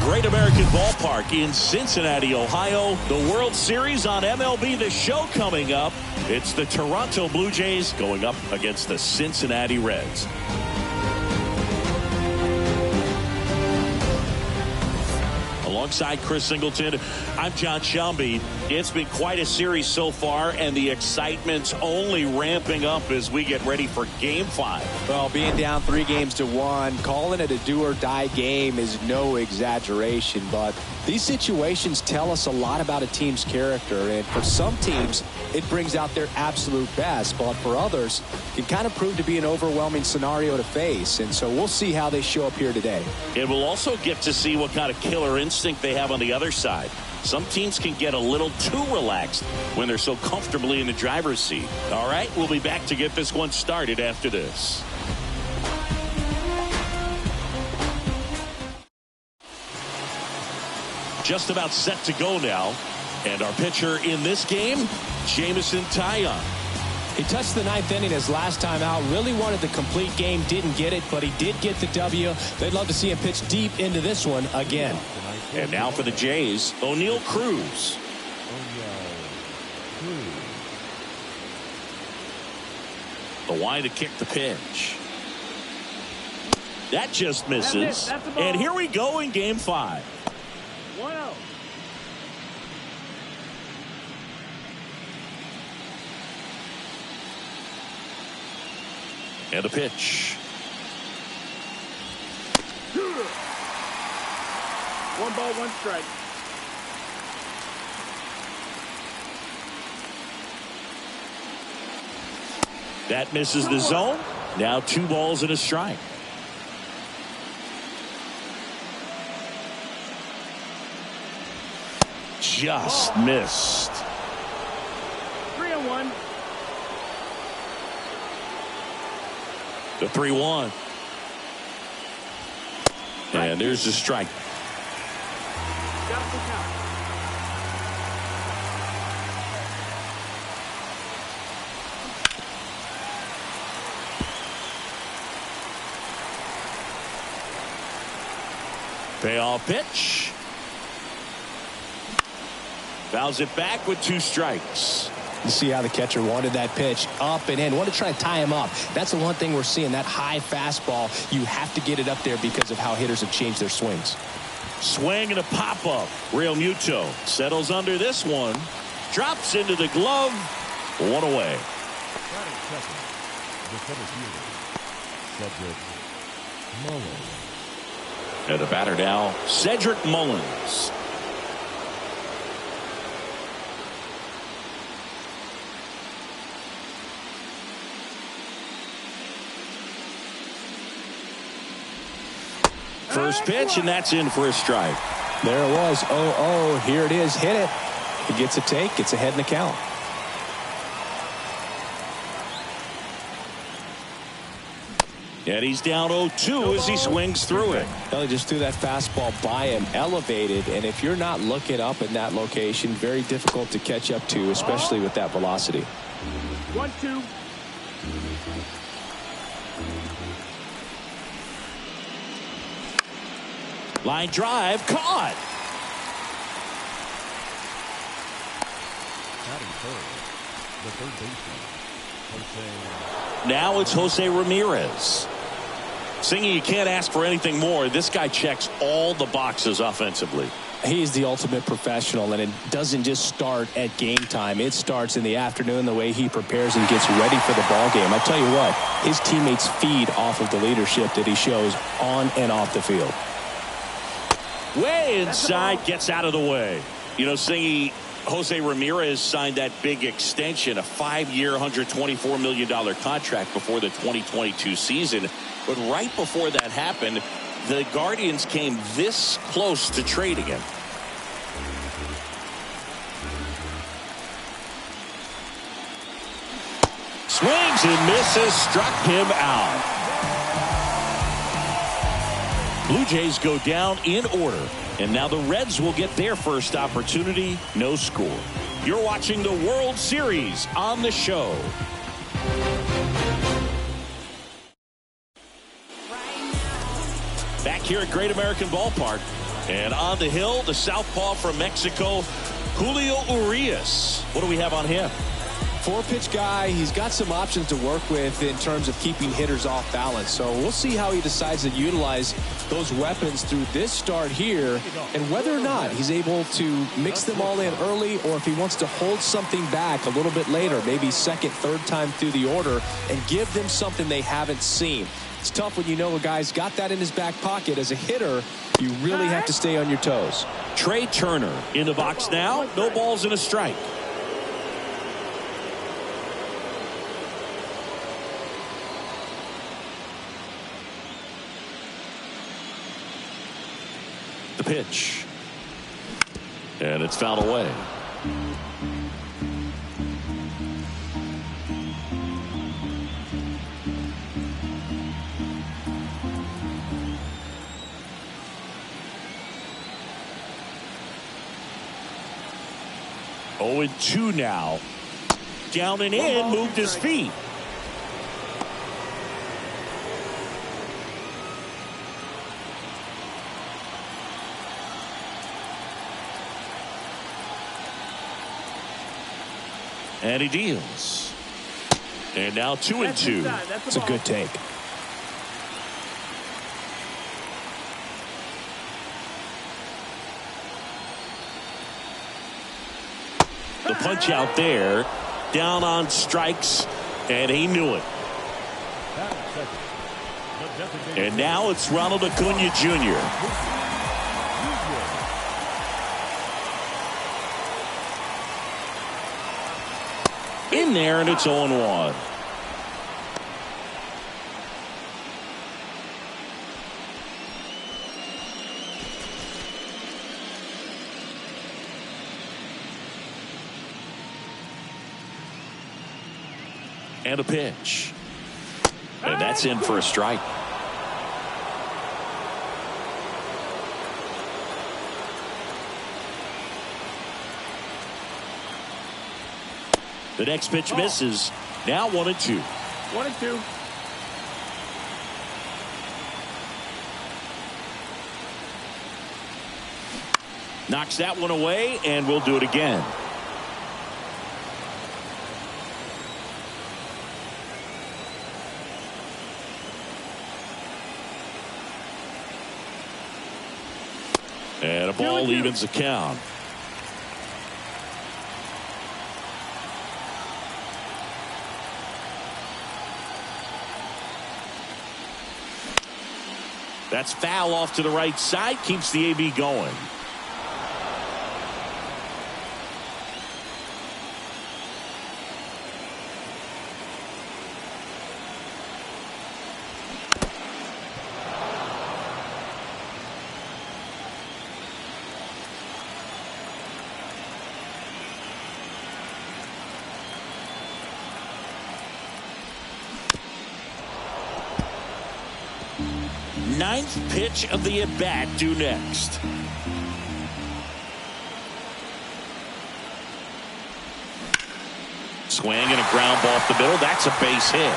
Great American Ballpark in Cincinnati, Ohio. The World Series on MLB The Show coming up. It's the Toronto Blue Jays going up against the Cincinnati Reds. Alongside Chris Singleton, I'm John Shelby. It's been quite a series so far, and the excitement's only ramping up as we get ready for Game 5. Well, being down 3-1, calling it a do-or-die game is no exaggeration, but these situations tell us a lot about a team's character, and for some teams, it brings out their absolute best, but for others, it can kind of prove to be an overwhelming scenario to face, and so we'll see how they show up here today. And we'll also get to see what kind of killer instinct they have on the other side. Some teams can get a little too relaxed when they're so comfortably in the driver's seat. All right, we'll be back to get this one started after this. Just about set to go now. And our pitcher in this game, Jameson Taillon. He touched the 9th inning his last time out. Really wanted the complete game. Didn't get it, but he did get the W. They'd love to see him pitch deep into this one again. And now for the Jays, O'Neal Cruz. The wide to kick the pitch. That just misses. And here we go in Game 5. 1-0. And a pitch. 1 ball, 1 strike. That misses the zone. Now 2 balls and a strike. Just missed. 3-1. The 3-1. And there's the strike. Got the count. Payoff pitch. Fouls it back with 2 strikes. You see how the catcher wanted that pitch up and in. Want to try to tie him up. That's the one thing we're seeing, that high fastball. You have to get it up there because of how hitters have changed their swings. Swing and a pop-up. Real Muto settles under this one. Drops into the glove. 1 away. And the batter now, Cedric Mullins. First pitch, and that's in for a strike. There it was. 0-0. Here it is. Hit it. He gets a take. Gets ahead in the count. And he's down 0-2 as he swings through it. Well, he just threw that fastball by him, elevated, and if you're not looking up in that location, very difficult to catch up to, especially with that velocity. 1-2. Line drive, caught. Now it's Jose Ramirez. Singy, you can't ask for anything more. This guy checks all the boxes offensively. He's the ultimate professional, and it doesn't just start at game time. It starts in the afternoon, the way he prepares and gets ready for the ball game. I tell you what, his teammates feed off of the leadership that he shows on and off the field. Way inside, gets out of the way. You know, Singy, Jose Ramirez signed that big extension, a 5-year, $124 million contract before the 2022 season. But right before that happened, the Guardians came this close to trading him. Swings and misses, struck him out. Blue Jays go down in order, and now the Reds will get their first opportunity. No score. You're watching the World Series on the show. Back here at Great American Ballpark, And on the hill, the southpaw from Mexico, Julio Urias. What do we have on him? 4-pitch guy. He's got some options to work with in terms of keeping hitters off balance. So we'll see how he decides to utilize those weapons through this start here, and whether or not he's able to mix them all in early, or if he wants to hold something back a little bit later, maybe second, third time through the order, and give them something they haven't seen. It's tough when you know a guy's got that in his back pocket. As a hitter, you really have to stay on your toes. Trey Turner in the box now. No balls and a strike. The pitch. And it's fouled away. Oh, and 2 now. Down and in, moved his feet. And he deals. And now 2 and 2. It's a good take. The punch out there, down on strikes, and he knew it. And now it's Ronald Acuna Jr. In there, and it's 0-1. And a pitch. And that's in for a strike. The next pitch misses. Now 1-2. 1-2. Knocks that one away, and we'll do it again. And a ball evens the count. That's foul off to the right side. Keeps the AB going. Ninth pitch of the at-bat due next. Swing and a ground ball off the middle. That's a base hit.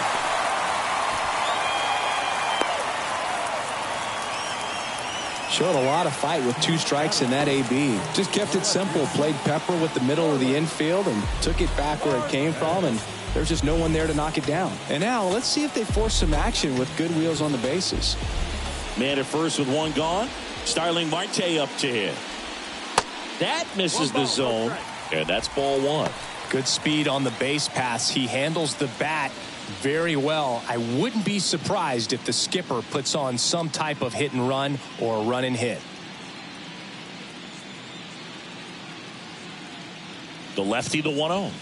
Showed a lot of fight with 2 strikes in that AB. Just kept it simple. Played pepper with the middle of the infield and took it back where it came from, and there's just no one there to knock it down. And now let's see if they force some action with good wheels on the bases. Man at first with 1 gone. Starling Marte up to hit. That misses the zone, and that's ball 1. Good speed on the base pass. He handles the bat very well. I wouldn't be surprised if the skipper puts on some type of hit and run or run and hit. The lefty, the 1-0.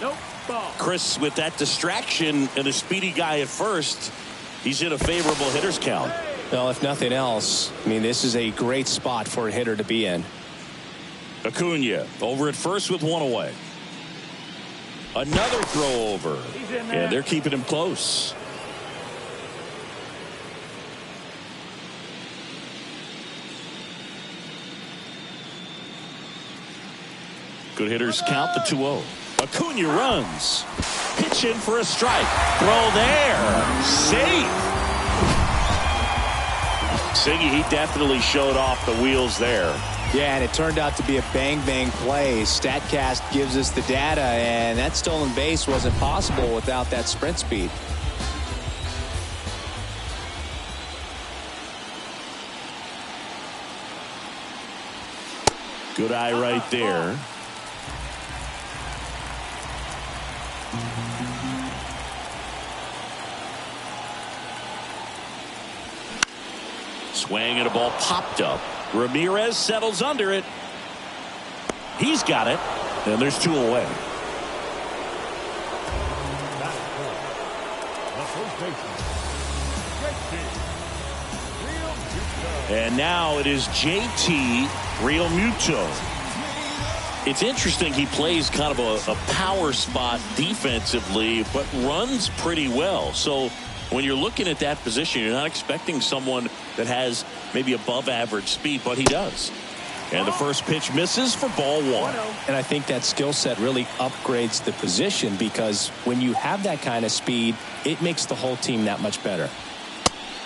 Nope. Ball. Chris, with that distraction and a speedy guy at first, he's in a favorable hitter's count. Well, if nothing else, I mean, this is a great spot for a hitter to be in. Acuna over at first with 1 away. Another throw over. And they're keeping him close. Good hitters count the 2-0. Acuna runs. Pitch in for a strike. Throw there. Safe. Siggy, he definitely showed off the wheels there. Yeah, and it turned out to be a bang-bang play. StatCast gives us the data, and that stolen base wasn't possible without that sprint speed. Good eye right there. Swing and a ball popped up. Ramirez settles under it. He's got it. And there's 2 away. And now it is JT Realmuto. It's interesting, he plays kind of a power spot defensively, but runs pretty well. So when you're looking at that position, you're not expecting someone that has maybe above average speed, but he does. And the first pitch misses for ball 1. And I think that skill set really upgrades the position, because when you have that kind of speed, it makes the whole team that much better.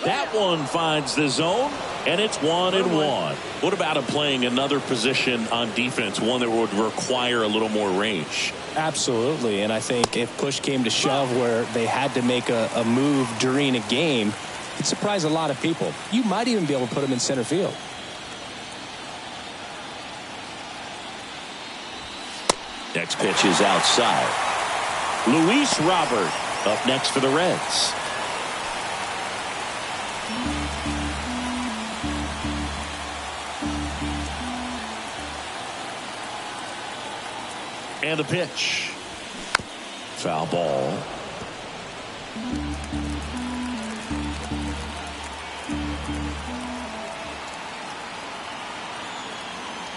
That one finds the zone, and it's 1-1. What about him playing another position on defense, one that would require a little more range? Absolutely, and I think if push came to shove where they had to make a move during a game, it'd surprise a lot of people. You might even be able to put him in center field. Next pitch is outside. Luis Robert up next for the Reds. And the pitch. Foul ball.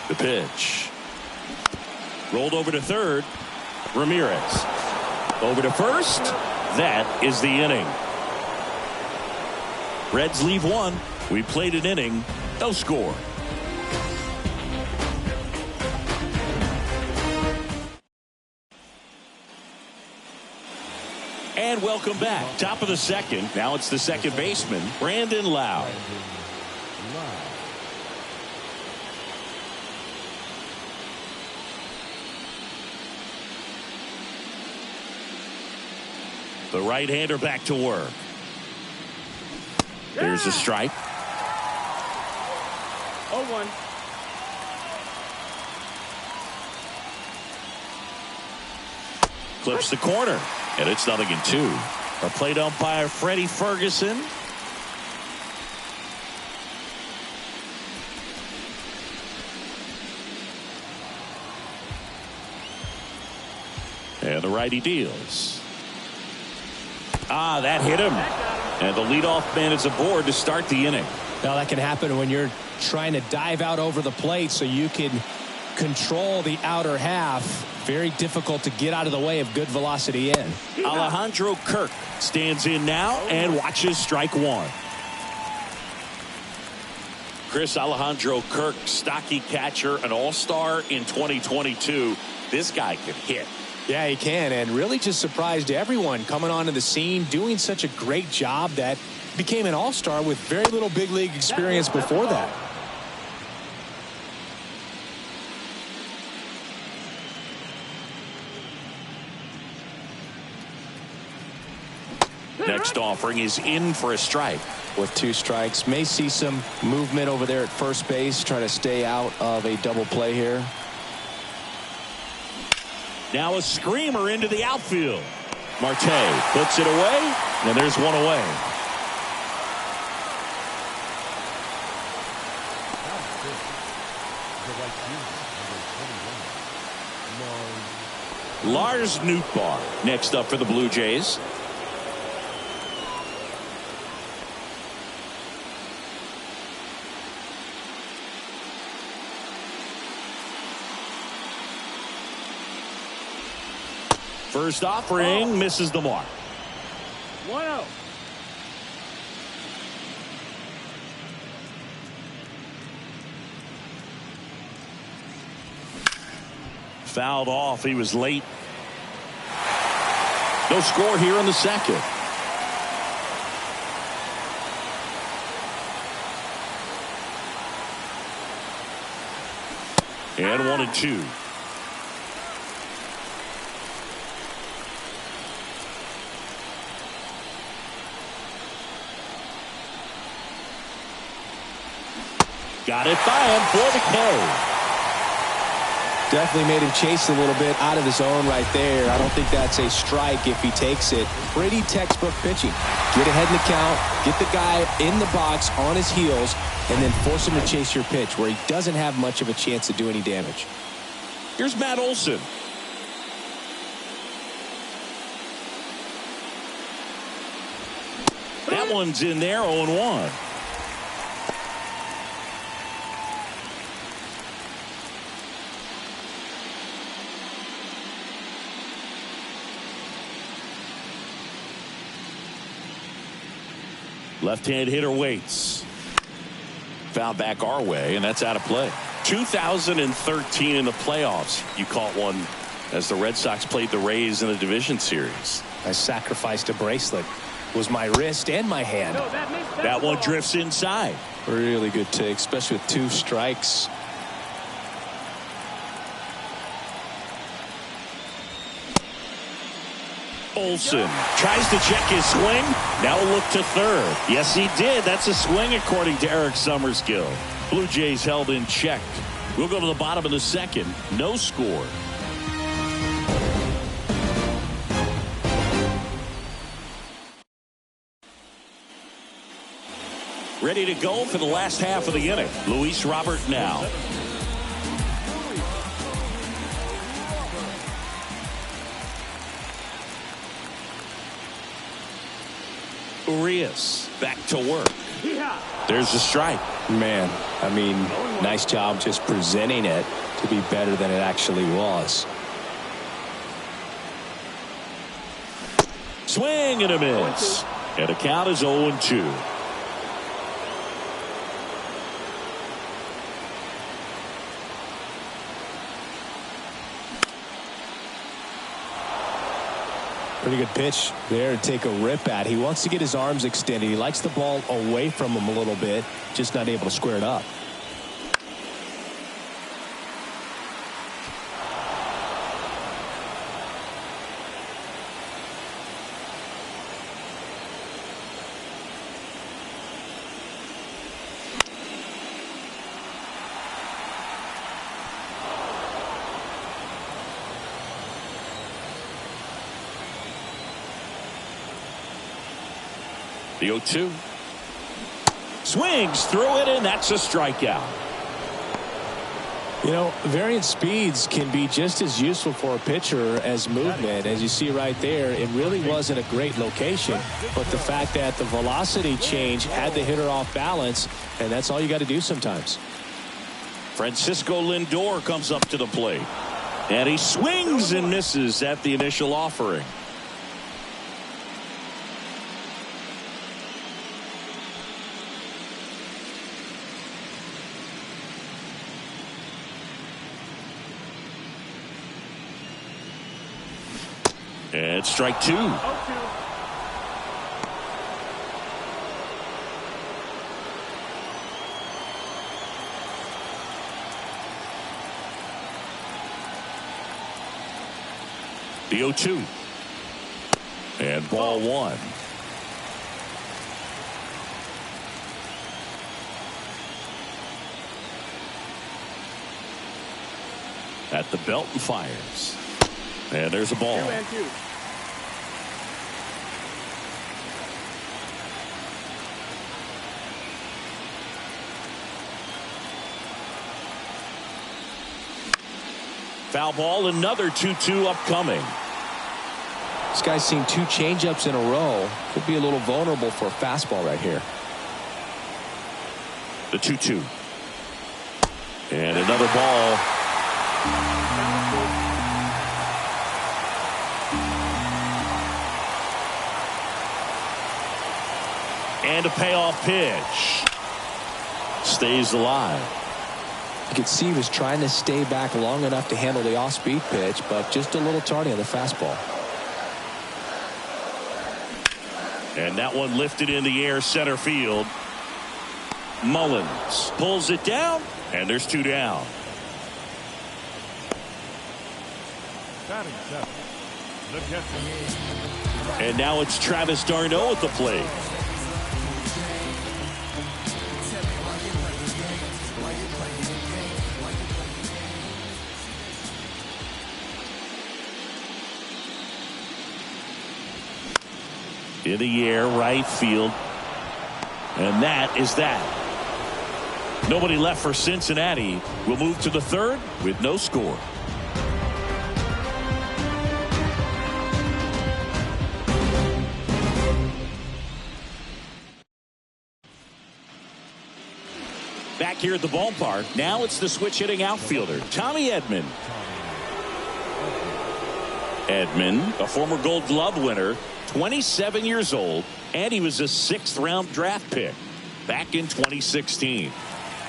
The pitch. Rolled over to third. Ramirez. Over to first. That is the inning. Reds leave 1. We played an inning. No score. And welcome back. Top of the second. Now it's the second baseman, Brandon Lau. The right-hander back to work. There's a strike. 0-1. Clips the corner. And it's 0-2. A plate umpire, Freddie Ferguson. And the righty deals. That hit him. And the leadoff man is aboard to start the inning. Now that can happen when you're trying to dive out over the plate so you can control the outer half. Very difficult to get out of the way of good velocity in. Alejandro Kirk stands in now and watches strike 1. Chris, Alejandro Kirk, stocky catcher, an all-star in 2022. This guy can hit. Yeah, he can, and really just surprised everyone coming onto the scene, doing such a great job that became an all-star with very little big league experience before that. Next offering is in for a strike. With 2 strikes, may see some movement over there at first base, trying to stay out of a double play here. Now a screamer into the outfield. Marte puts it away, and there's 1 away. Lars Nootbaar next up for the Blue Jays. First offering misses the mark. 1-0. Fouled off. He was late. No score here in the second. And 1-2. Got it by him for the K. Definitely made him chase a little bit out of his zone right there. I don't think that's a strike if he takes it. Pretty textbook pitching. Get ahead in the count, get the guy in the box on his heels, and then force him to chase your pitch where he doesn't have much of a chance to do any damage. Here's Matt Olson. That one's in there, 0-1. Left-hand hitter waits. Foul back our way, and that's out of play. 2013 in the playoffs, you caught one as the Red Sox played the Rays in the division series. I sacrificed a bracelet. It was my wrist and my hand. That one drifts inside. Really good take, especially with 2 strikes. Olson tries to check his swing. Now look to third. Yes, he did. That's a swing according to Eric Summerskill. Blue Jays held in check. We'll go to the bottom of the second. No score. Ready to go for the last half of the inning. Luis Robert now. Urias back to work. There's the strike. Man, I mean, nice job just presenting it to be better than it actually was. Swing and a miss. And the count is 0-2. Pretty good pitch there to take a rip at. He wants to get his arms extended. He likes the ball away from him a little bit, just not able to square it up. The 0-2. Swings through it, and that's a strikeout. You know, variant speeds can be just as useful for a pitcher as movement. As you see right there, it really wasn't a great location, but the fact that the velocity change had the hitter off balance, and that's all you got to do sometimes. Francisco Lindor comes up to the plate, and he swings and misses at the initial offering. And strike 2. The 0-2. And ball 1. At the belt and fires. And there's a ball. 2-2. Foul ball, another 2-2 upcoming. This guy's seen 2 changeups in a row. Could be a little vulnerable for a fastball right here. The 2-2. And another ball. And a payoff pitch. Stays alive. You could see he was trying to stay back long enough to handle the off-speed pitch, but just a little tardy on the fastball. And that one lifted in the air center field. Mullins pulls it down, and there's 2 down. Batting seven, the catcher. And now it's Travis d'Arnaud at the plate. In the air, right field. And that is that. Nobody left for Cincinnati. We'll move to the third with no score. Back here at the ballpark, now it's the switch hitting outfielder, Tommy Edman. Edman, a former Gold Glove winner, 27 years old, and he was a 6th round draft pick back in 2016.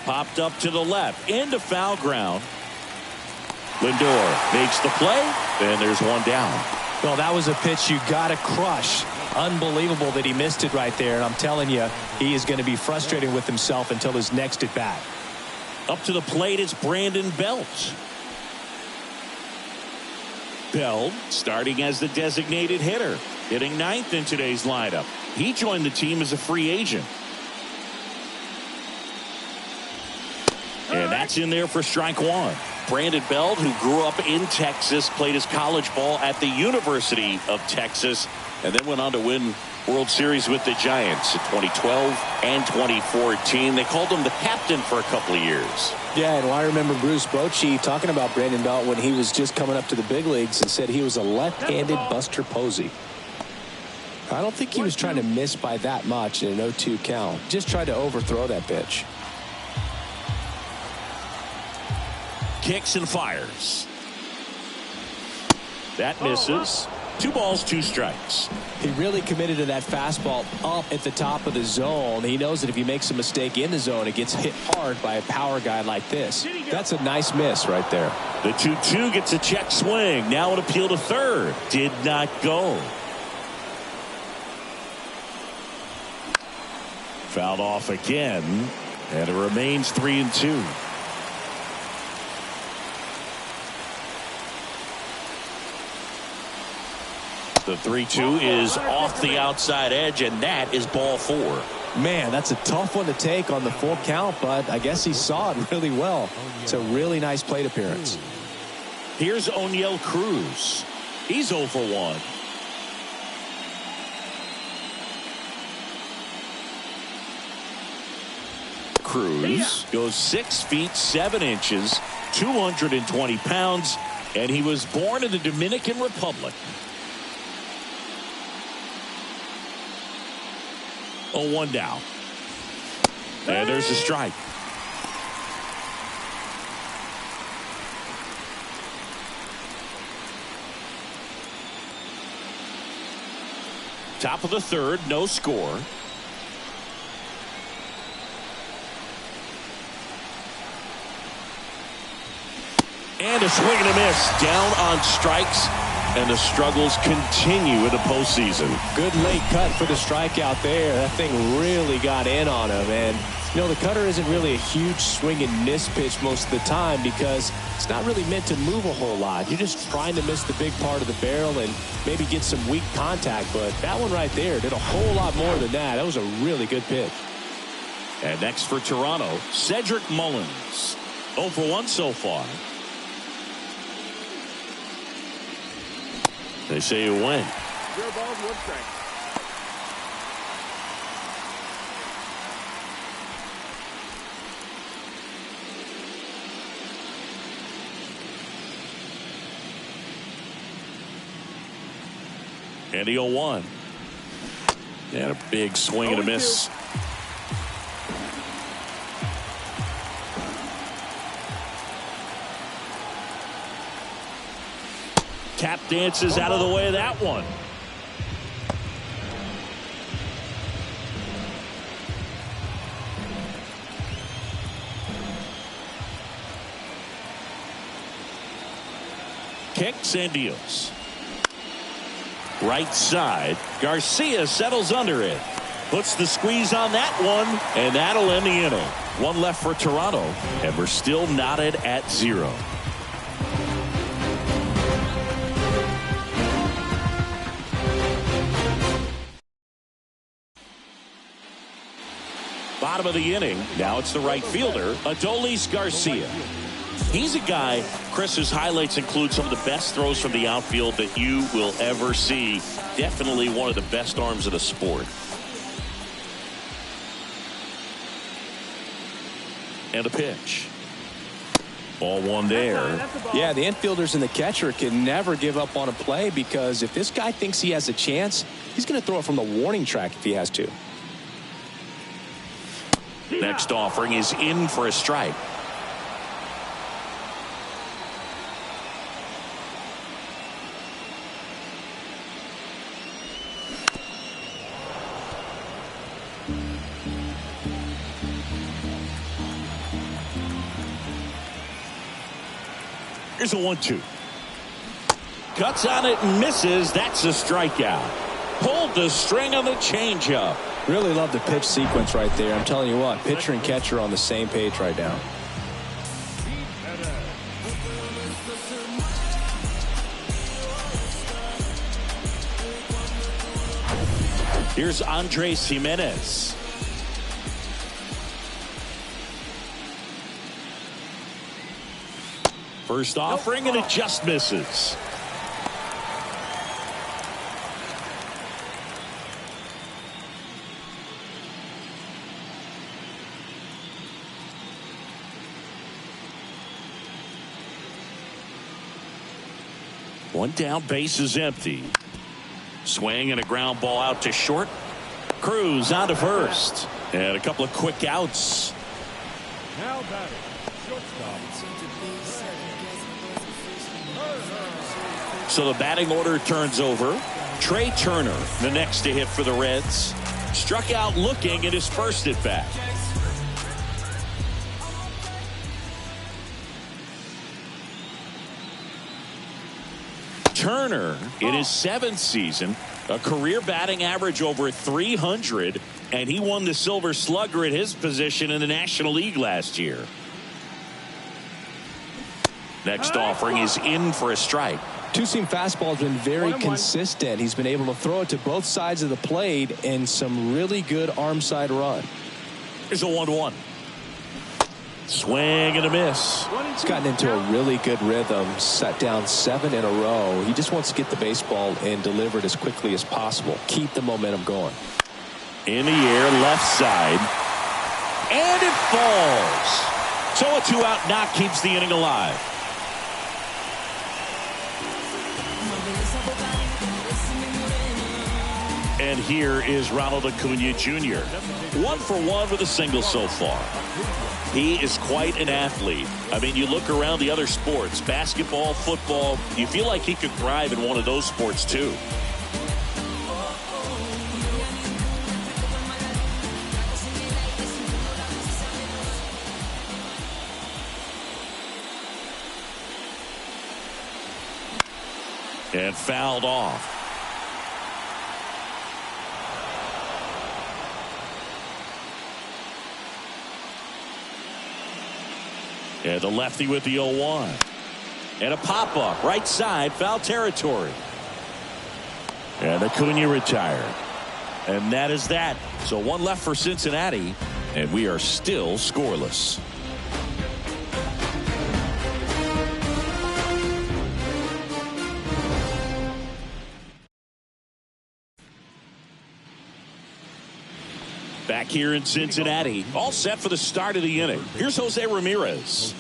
Popped up to the left into foul ground. Lindor makes the play, and there's one down. Well, that was a pitch you got to crush. Unbelievable that he missed it right there. And I'm telling you, he is going to be frustrated with himself until his next at bat. Up to the plate, it's Brandon Belt. Belt starting as the designated hitter, hitting 9th in today's lineup. He joined the team as a free agent. And that's in there for strike one. Brandon Belt, who grew up in Texas, played his college ball at the University of Texas, and then went on to win World Series with the Giants in 2012 and 2014. They called him the captain for a couple of years. Yeah, and I remember Bruce Bochy talking about Brandon Belt when he was just coming up to the big leagues and said he was a left-handed Buster Posey. I don't think he was trying to miss by that much in an 0-2 count. Just tried to overthrow that pitch. Kicks and fires. That misses. 2 balls, 2 strikes. He really committed to that fastball up at the top of the zone. He knows that if he makes a mistake in the zone, it gets hit hard by a power guy like this. That's a nice miss right there. The 2-2 gets a check swing. Now an appeal to third. Did not go. Fouled off again, and it remains 3-2. The 3-2 is off the outside edge, and that is ball 4. Man, that's a tough one to take on the full count, but I guess he saw it really well. It's a really nice plate appearance. Here's Oneil Cruz. He's 0 for 1. Cruz goes 6 feet 7 inches, 220 pounds, and he was born in the Dominican Republic. 0-1 down. And there's a strike. Top of the third, no score. And a swing and a miss. Down on strikes. And the struggles continue in the postseason. Good late cut for the strikeout there. That thing really got in on him. And, you know, the cutter isn't really a huge swing and miss pitch most of the time because it's not really meant to move a whole lot. You're just trying to miss the big part of the barrel and maybe get some weak contact. But that one right there did a whole lot more than that. That was a really good pitch. And next for Toronto, Cedric Mullins. 0 for 1 so far. They say you win. 0 balls, 1 strike. And the 0-1. And a big swing and a miss. Tap dances out of the way of that one. Kicks and deals. Right side. Garcia settles under it. Puts the squeeze on that one, and that'll end the inning. 1 left for Toronto, and we're still knotted at 0. Bottom of the inning. Now it's the right fielder, Adolis Garcia. He's a guy, Chris, whose highlights include some of the best throws from the outfield that you will ever see. Definitely one of the best arms of the sport. And a pitch. Ball one there. Yeah, the infielders and the catcher can never give up on a play, because if this guy thinks he has a chance, he's going to throw it from the warning track if he has to. Next offering is in for a strike. Here's a 1-2. Cuts on it and misses. That's a strikeout. Pulled the string on the changeup. Really love the pitch sequence right there. I'm telling you what, pitcher and catcher are on the same page right now. Here's Andres Jimenez. First offering, and it just misses. One down, base is empty. Swing and a ground ball out to short. Cruz on to first. And a couple of quick outs. Now batting, shortstop. So the batting order turns over. Trey Turner, the next to hit for the Reds. Struck out looking at his first at bat. Turner, in his 7th season, a career batting average over 300, and he won the Silver Slugger at his position in the National League last year. Next offering is in for a strike. Two-seam fastball has been very consistent. He's been able to throw it to both sides of the plate and some really good arm side run. Here's a 1-1. Swing and a miss. He's gotten into a really good rhythm, set down 7 in a row. He just wants to get the baseball and deliver it as quickly as possible. Keep the momentum going. In the air, left side. And it falls. So a 2-out knock keeps the inning alive. And here is Ronald Acuna Jr. 1 for 1 with a single so far. He is quite an athlete. I mean, you look around the other sports, basketball, football, you feel like he could thrive in one of those sports too. And fouled off. And the lefty with the 0-1. And a pop-up, right side, foul territory. And Acuna retired. And that is that. So one left for Cincinnati, and we are still scoreless. Back here in Cincinnati, all set for the start of the inning. Here's Jose Ramirez.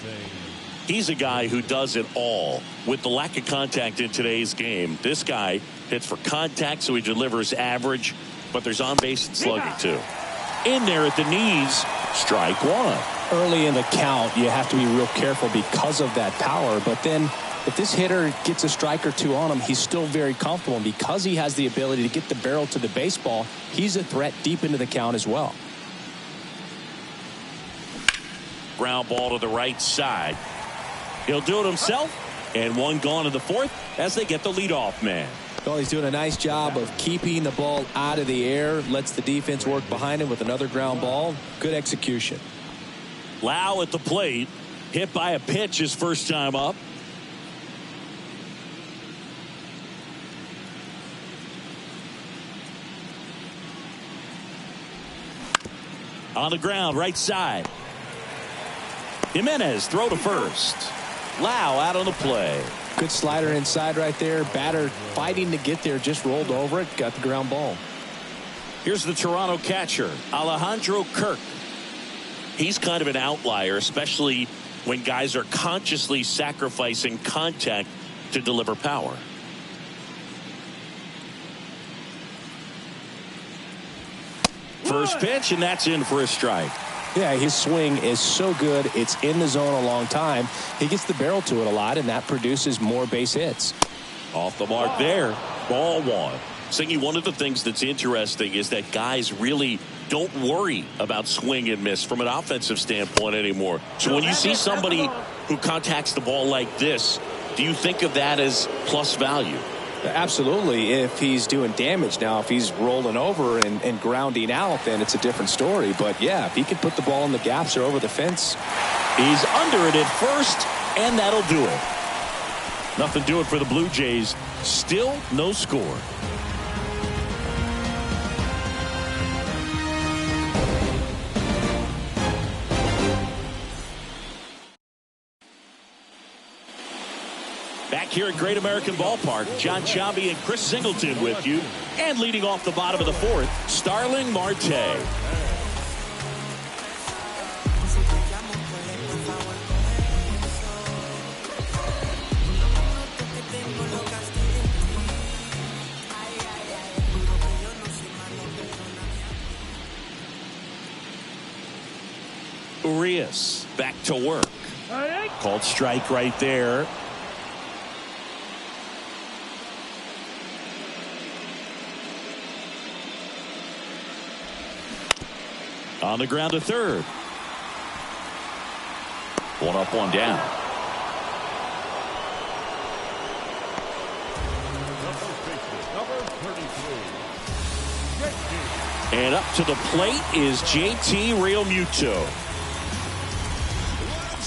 He's a guy who does it all. With the lack of contact in today's game, this guy hits for contact, so he delivers average, but there's on base and slugging too. In there at the knees, strike one. Early in the count, you have to be real careful because of that power, but then if this hitter gets a strike or two on him, he's still very comfortable. And because he has the ability to get the barrel to the baseball, he's a threat deep into the count as well. Ground ball to the right side. He'll do it himself. And one gone in the 4th as they get the leadoff man. Well, he's doing a nice job of keeping the ball out of the air. Lets the defense work behind him with another ground ball. Good execution. Lau at the plate. Hit by a pitch his first time up. On the ground, right side. Jimenez, throw to first. Lau out on the play. Good slider inside right there. Batter fighting to get there, just rolled over it, got the ground ball. Here's the Toronto catcher, Alejandro Kirk. He's kind of an outlier, especially when guys are consciously sacrificing contact to deliver power. First pitch, and that's in for a strike. Yeah, his swing is so good. It's in the zone a long time. He gets the barrel to it a lot, and that produces more base hits. Off the mark there. Ball one. Singy, one of the things that's interesting is that guys really don't worry about swing and miss from an offensive standpoint anymore. So when you see somebody who contacts the ball like this, do you think of that as plus value? Absolutely. If he's doing damage now, if he's rolling over and grounding out, then it's a different story. But yeah, if he can put the ball in the gaps or over the fence. He's under it at first, and that'll do it. Nothing doing for the Blue Jays. Still no score. Back here at Great American Ballpark, John Chambi and Chris Singleton with you. And leading off the bottom of the fourth, Starling Marte. Urias back to work. Called strike right there. On the ground to third. One up, one down. And up to the plate is JT Realmuto.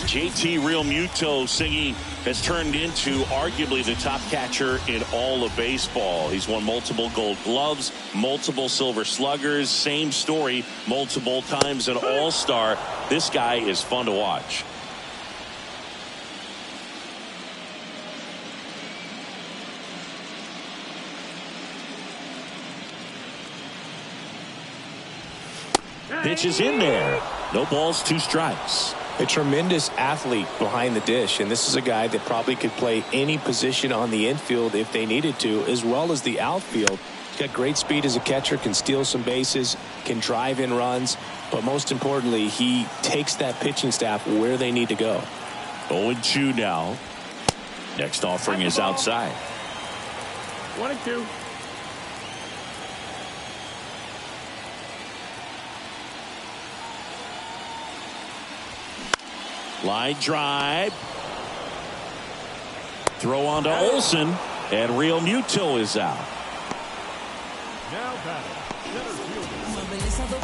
JT Realmuto, Singy, has turned into arguably the top catcher in all of baseball. He's won multiple Gold Gloves, multiple Silver Sluggers, same story, multiple times an All-Star. This guy is fun to watch. Pitch is in there. No balls, two strikes. A tremendous athlete behind the dish, and this is a guy that probably could play any position on the infield if they needed to, as well as the outfield. He's got great speed as a catcher, can steal some bases, can drive in runs, but most importantly, he takes that pitching staff where they need to go. 0-2 now. Next offering is outside. 1-2. Line drive. Throw on to Olsen, and Realmuto is out. Now batting, center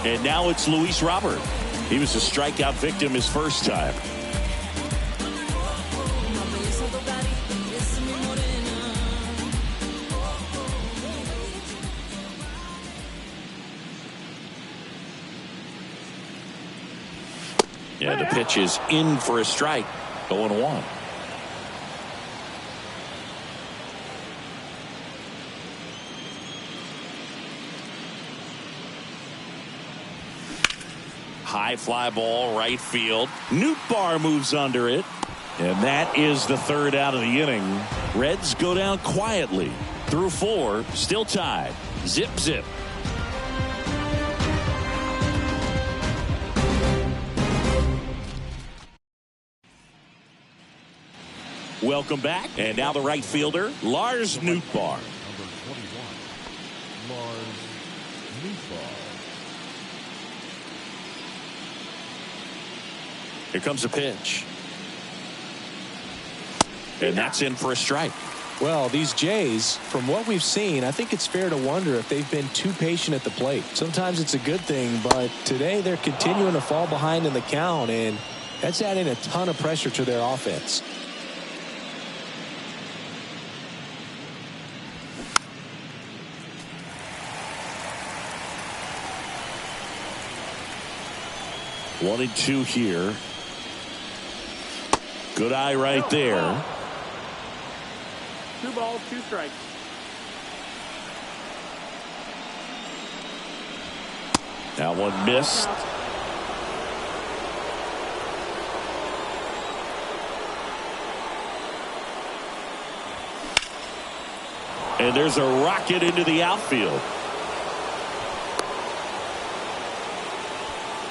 fielder. And now it's Luis Robert. He was a strikeout victim his first time. Yeah, the pitch is in for a strike. 0-1. High fly ball, right field. Nootbaar moves under it. And that is the third out of the inning. Reds go down quietly. Through 4, still tied. Zip, zip. Welcome back. And now the right fielder, Lars Nootbaar. Number 21, Lars Nootbaar. Here comes a pitch. And that's in for a strike. Well, these Jays, from what we've seen, I think it's fair to wonder if they've been too patient at the plate. Sometimes it's a good thing, but today they're continuing to fall behind in the count, and that's adding a ton of pressure to their offense. 1-2 here. Good eye right there. 2 balls, 2 strikes. That one missed. And there's a rocket into the outfield.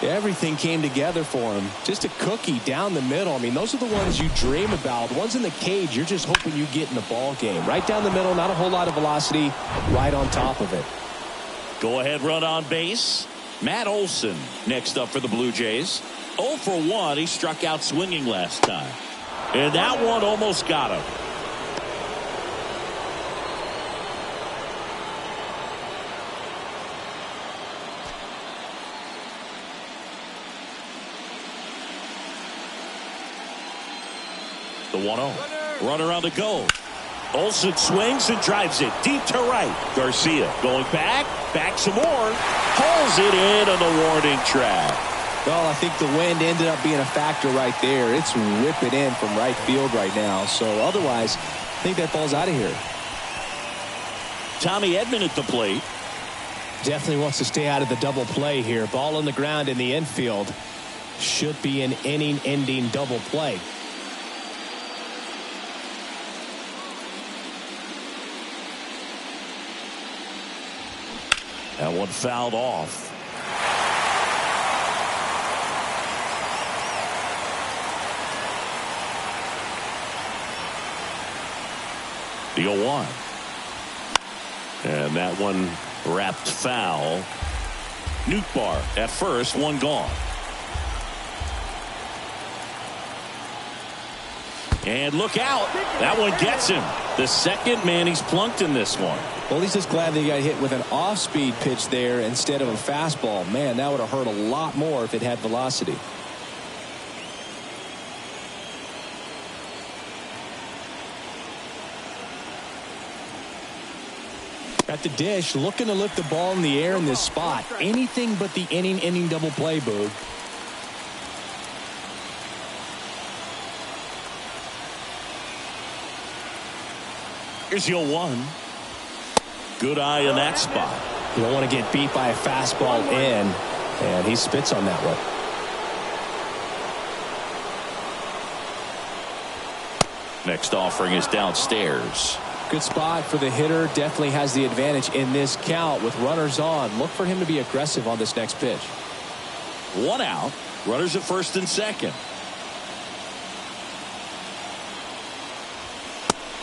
Everything came together for him. Just a cookie down the middle. I mean, those are the ones you dream about. The ones in the cage, you're just hoping you get in the ball game. Right down the middle, not a whole lot of velocity, right on top of it. Go ahead run on base. Matt Olson next up for the Blue Jays. 0 for 1. He struck out swinging last time. And that one almost got him. The 1-0. Runner on the go. Olson swings and drives it deep to right. Garcia going back some more. Pulls it in on the warning track. Well, I think the wind ended up being a factor right there. It's whipping in from right field right now. So otherwise, I think that ball's out of here. Tommy Edman at the plate. Definitely wants to stay out of the double play here. Ball on the ground in the infield. Should be an inning-ending double play. That one fouled off. The 0-1. And that one wrapped foul. Nootbaar at first, one gone. And look out. That one gets him. The second man he's plunked in this one. Well, he's just glad that he got hit with an off-speed pitch there instead of a fastball. Man, that would have hurt a lot more if it had velocity. At the dish, looking to lift the ball in the air in this spot. Anything but the inning double play, Boog. Here's your 1. Good eye in that spot. You don't want to get beat by a fastball in, and he spits on that one. Next offering is downstairs. Good spot for the hitter. Definitely has the advantage in this count with runners on. Look for him to be aggressive on this next pitch. 1 out. Runners at first and second.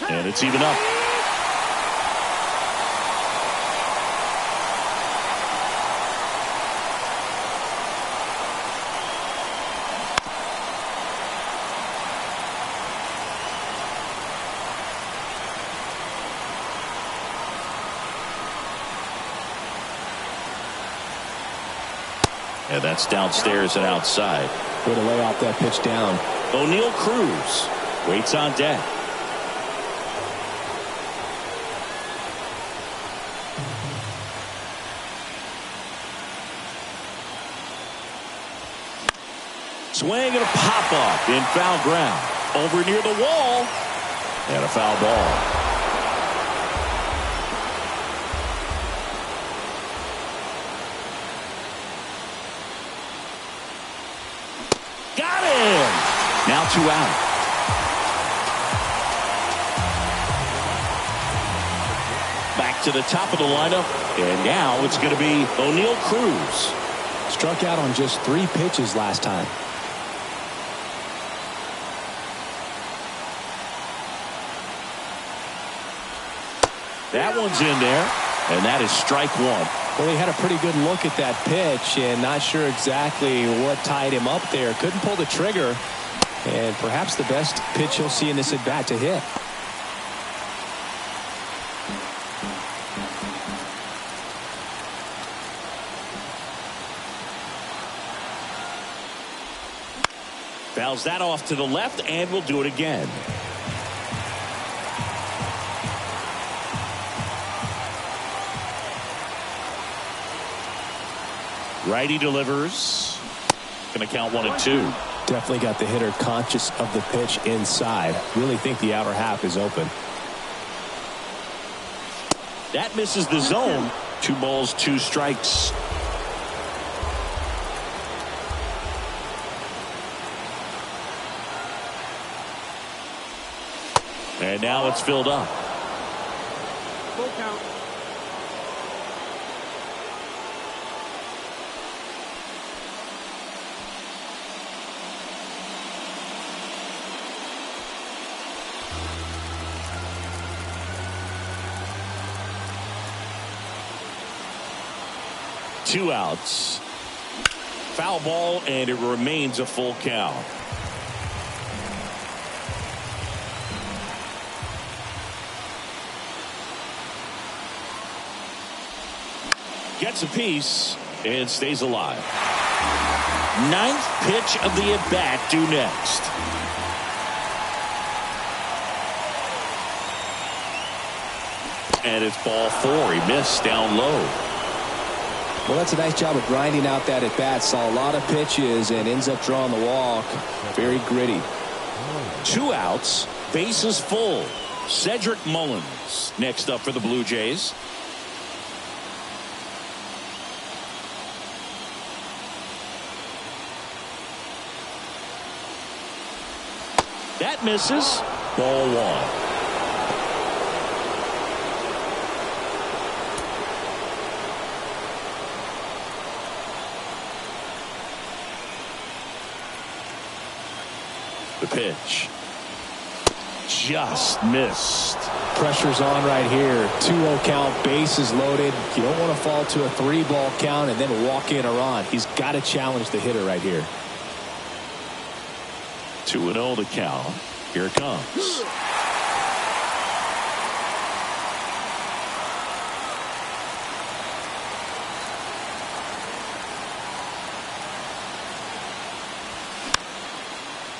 And it's even up. And that's downstairs and outside. Way to lay off that pitch down. O'Neal Cruz waits on deck. Swing and a pop up in foul ground. Over near the wall. And a foul ball. Got him! Now 2 out. Back to the top of the lineup. And now it's going to be O'Neal Cruz. Struck out on just 3 pitches last time. That one's in there, and that is strike 1. Well, he had a pretty good look at that pitch and not sure exactly what tied him up there. Couldn't pull the trigger, and perhaps the best pitch he'll see in this at bat to hit. Fouls that off to the left, and we'll do it again. Righty delivers. Going to count 1-2. Definitely got the hitter conscious of the pitch inside. Really think the outer half is open. That misses the zone. 2 balls, 2 strikes. And now it's filled up. Full count. Two outs. Foul ball, and it remains a full count. Gets a piece and stays alive. 9th pitch of the at-bat due next. And it's ball 4. He missed down low. Well, that's a nice job of grinding out that at-bat. Saw a lot of pitches and ends up drawing the walk. Very gritty. 2 outs, bases full. Cedric Mullins next up for the Blue Jays. That misses. Ball 1. The pitch just missed. Pressure's on right here. 2-0 count, bases loaded. You don't want to fall to a 3-ball count and then walk in or on. He's got to challenge the hitter right here. 2-0 to count. Here it comes.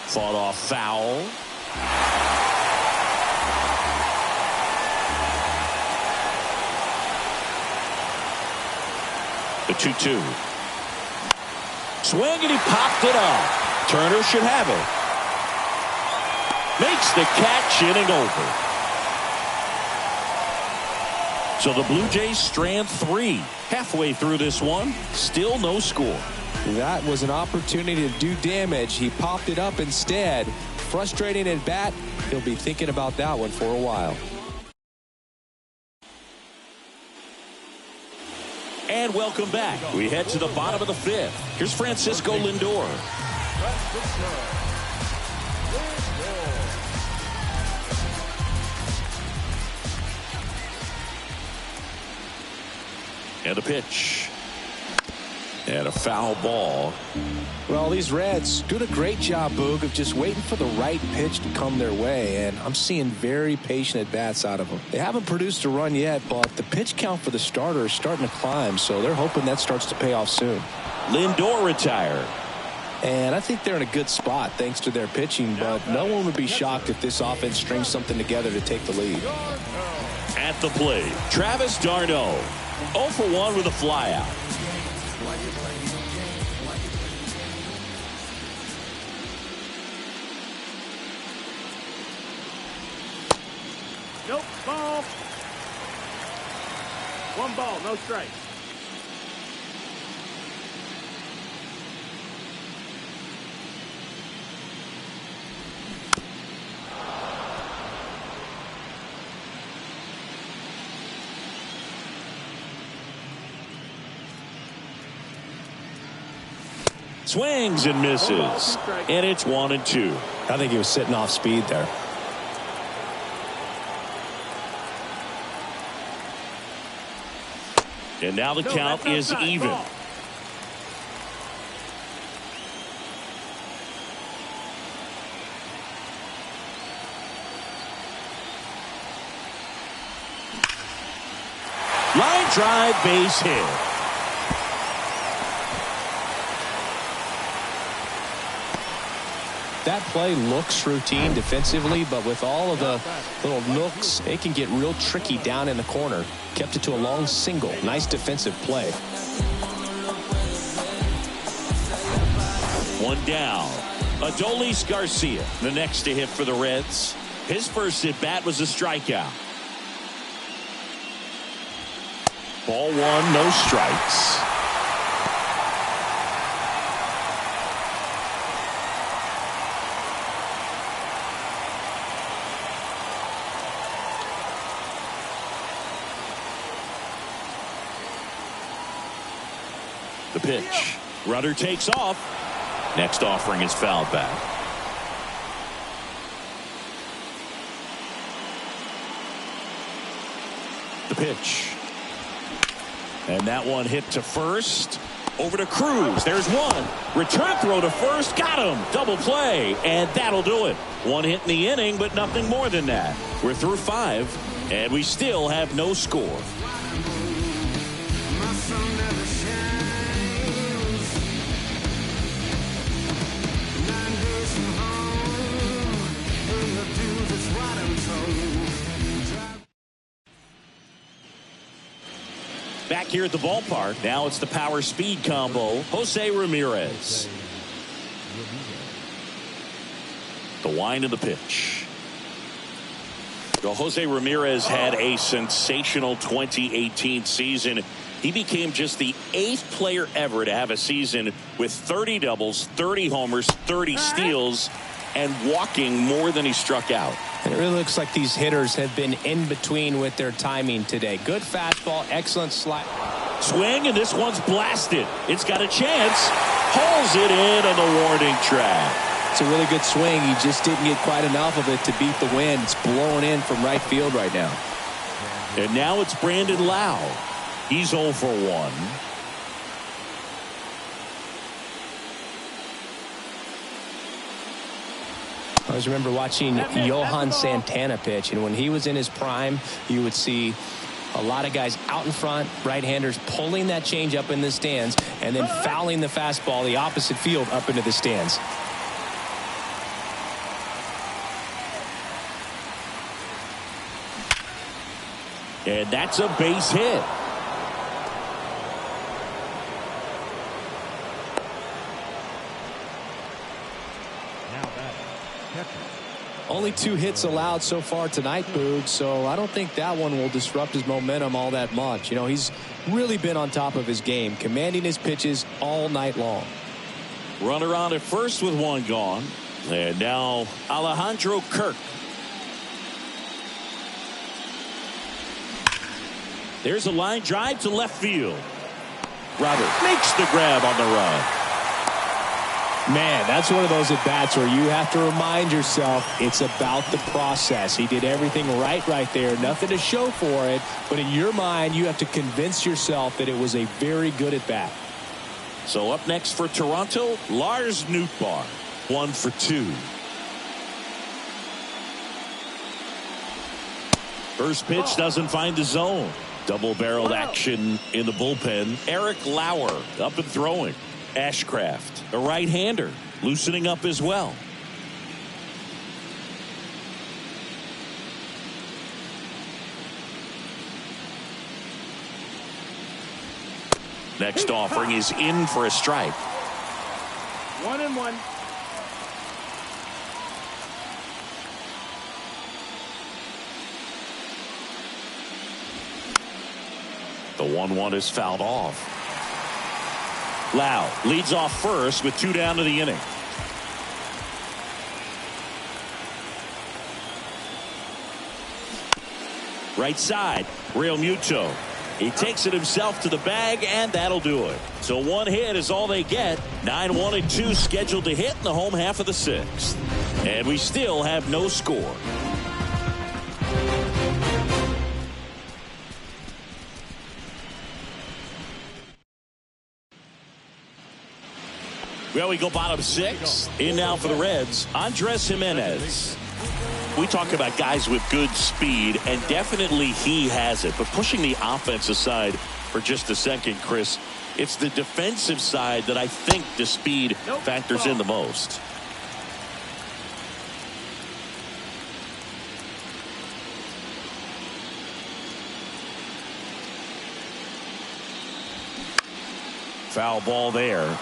Fought off foul. The 2-2. Swing, and he popped it up. Turner should have it. Makes the catch, inning over. So the Blue Jays strand 3. Halfway through this one, still no score. That was an opportunity to do damage. He popped it up instead. Frustrating at bat. He'll be thinking about that one for a while. And welcome back. We head to the bottom of the 5th. Here's Francisco Lindor. And a pitch. And a foul ball. Well, these Reds doing a great job, Boog, of just waiting for the right pitch to come their way, and I'm seeing very patient at-bats out of them. They haven't produced a run yet, but the pitch count for the starter is starting to climb, so they're hoping that starts to pay off soon. Lindor retired. And I think they're in a good spot thanks to their pitching, but no one would be shocked if this offense strings something together to take the lead. At the plate, Travis d'Arnaud. 0 for 1 with a flyout. Nope, ball. 1 ball, no strikes. Swings and misses. And it's 1-2. I think he was sitting off speed there. And now the count is even. Ball. Line drive, base hit. That play looks routine defensively, but with all of the little nooks, it can get real tricky down in the corner. Kept it to a long single. Nice defensive play. One down. Adolis Garcia, the next to hit for the Reds. His first at bat was a strikeout. Ball one, no strikes. The pitch. Runner takes off. Next offering is fouled back. The pitch. And that one hit to first. Over to Cruz. There's one. Return throw to first. Got him. Double play. And that'll do it. One hit in the inning, but nothing more than that. We're through 5, and we still have no score. Back here at the ballpark, now it's the power speed combo. Jose Ramirez. The wind of the pitch. Well, Jose Ramirez had a sensational 2018 season. He became just the 8th player ever to have a season with 30 doubles, 30 homers, 30 steals, and walking more than he struck out. And it really looks like these hitters have been in between with their timing today. Good fastball, excellent slide. Swing, and this one's blasted. It's got a chance. Hauls it in on the warning track. It's a really good swing. He just didn't get quite enough of it to beat the wind. It's blowing in from right field right now. And now it's Brandon Lau. He's 0 for 1. I always remember watching Johan Santana pitch, and when he was in his prime, you would see a lot of guys out in front, right-handers pulling that change up in the stands, and then fouling the fastball the opposite field up into the stands. And that's a base hit. Only 2 hits allowed so far tonight, Boog, so I don't think that one will disrupt his momentum all that much. You know, he's really been on top of his game, commanding his pitches all night long. Runner on at first with 1 gone. And now Alejandro Kirk. There's a line drive to left field. Robert makes the grab on the run. Man, that's one of those at-bats where you have to remind yourself it's about the process. He did everything right there. Nothing to show for it. But in your mind, you have to convince yourself that it was a very good at-bat. So up next for Toronto, Lars Nootbaar. 1 for 2. First pitch doesn't find the zone. Double-barreled action in the bullpen. Eric Lauer up and throwing. Ashcraft, a right-hander, loosening up as well. Next offering is in for a strike. 1-1. The 1-1 is fouled off. Lau leads off first with 2 down to the inning. Right side, Real Muto. He takes it himself to the bag, and that'll do it. So 1 hit is all they get. 9-1 and 2 scheduled to hit in the home half of the 6th. And we still have no score. Well, we go bottom 6. In now for the Reds, Andres Jimenez. We talk about guys with good speed, and definitely he has it. But pushing the offense aside for just a second, Chris, it's the defensive side that I think the speed factors in the most. Foul ball there.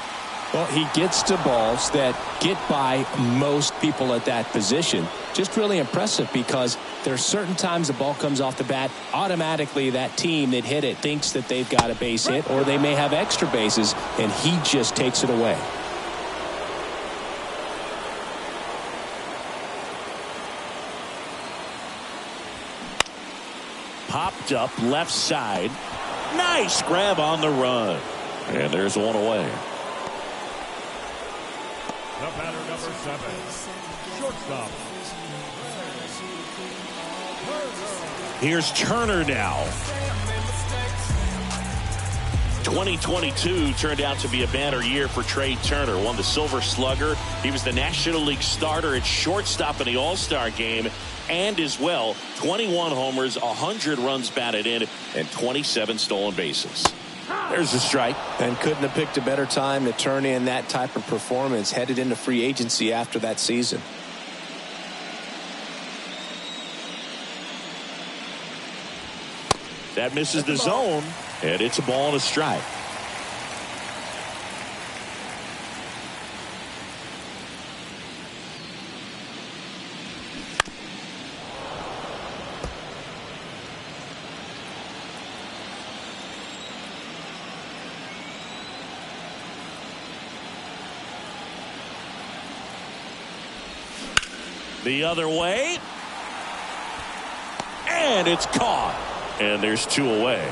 Well, he gets to balls that get by most people at that position. Just really impressive because there are certain times the ball comes off the bat, automatically that team that hit it thinks that they've got a base hit or they may have extra bases, and he just takes it away. Popped up left side. Nice grab on the run. And there's one away. The batter, number 7. Shortstop. Here's Turner now. 2022 turned out to be a banner year for Trey Turner. Won the Silver Slugger. He was the National League starter at shortstop in the All-Star game. And as well, 21 homers, 100 runs batted in, and 27 stolen bases. There's a strike. And couldn't have picked a better time to turn in that type of performance headed into free agency after that season. That misses the zone, and it's a ball and a strike. The other way. And it's caught. And there's 2 away.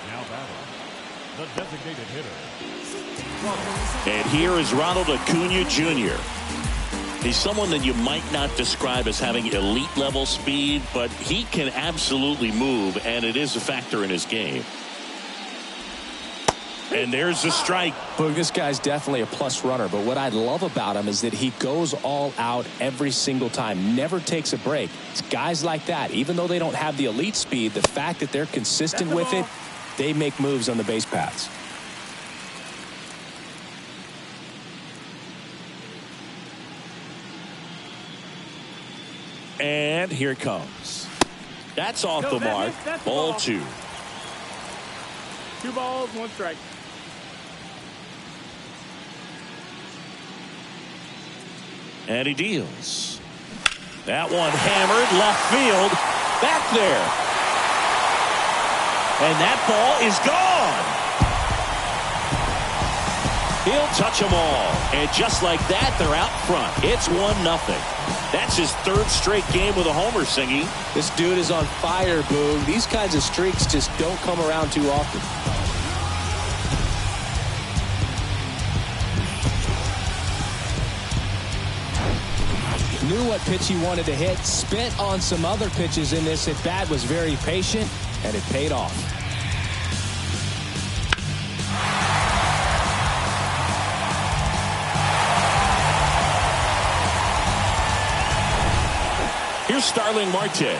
Now batting, the designated hitter. And here is Ronald Acuna Jr. He's someone that you might not describe as having elite level speed, but he can absolutely move, and it is a factor in his game. And there's the strike. Boog, this guy's definitely a plus runner, but what I love about him is that he goes all out every single time, never takes a break. It's guys like that, even though they don't have the elite speed, the fact that they're consistent with it, they make moves on the base paths. And here it comes. That's off the mark. Ball 2. 2 balls, 1 strike. And he deals. That one hammered left field. Back there. And that ball is gone. He'll touch them all. And just like that, they're out front. It's 1-0. That's his 3rd straight game with a homer, Singy. This dude is on fire, Boog. These kinds of streaks just don't come around too often. Knew what pitch he wanted to hit, spit on some other pitches in this at bat, was very patient, and it paid off. Here's Starling Marte.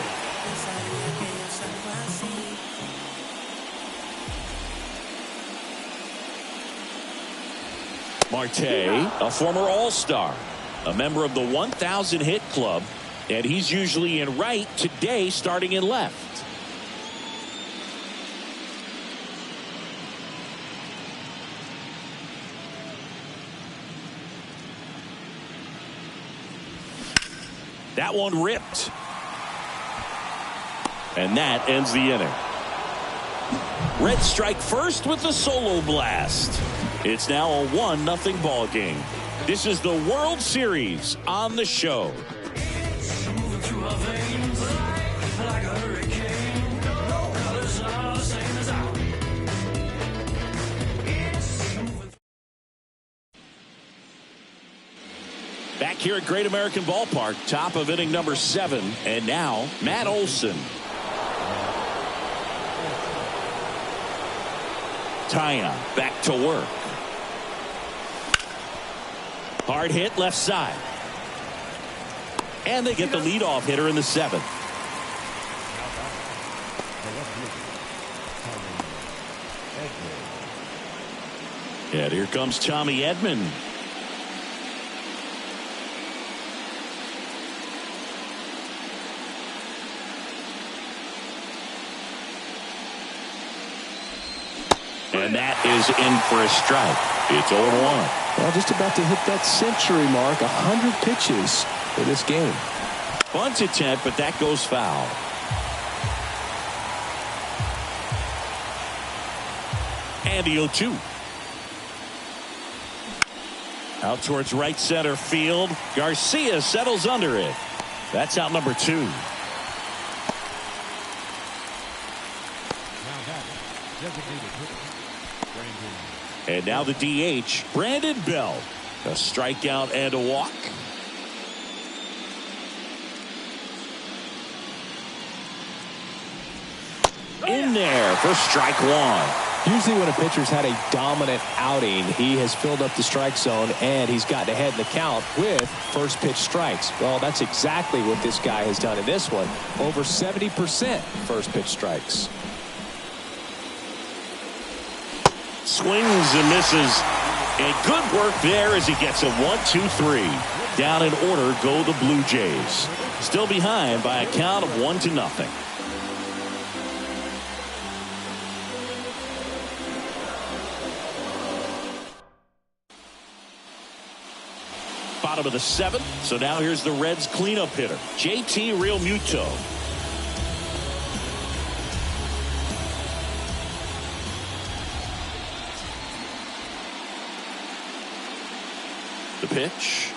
Marte, a former All-Star, a member of the 1,000 hit club, and he's usually in right, today starting in left. That one ripped. And that ends the inning. Red strike first with the solo blast. It's now a 1-0 ball game. This is the World Series on the show. Back here at Great American Ballpark, top of inning number 7, and now Matt Olson. Tyon back to work. Hard hit left side. And they get the leadoff hitter in the 7th. And here comes Tommy Edman. And that is in for a strike. It's 0-1. Well, just about to hit that century mark. 100 pitches for this game. Bunt attempt, but that goes foul. And the 0-2. Out towards right center field. Garcia settles under it. That's out number 2. And now the DH, Brandon Bell. A strikeout and a walk. In there for strike 1. Usually when a pitcher's had a dominant outing, he has filled up the strike zone and he's gotten ahead in the count with first pitch strikes. Well, that's exactly what this guy has done in this one. Over 70% first pitch strikes. Swings and misses. And good work there as he gets a 1-2-3. Down in order go the Blue Jays. Still behind by a count of 1-0. Bottom of the 7th. So now here's the Reds cleanup hitter, JT Realmuto. The pitch.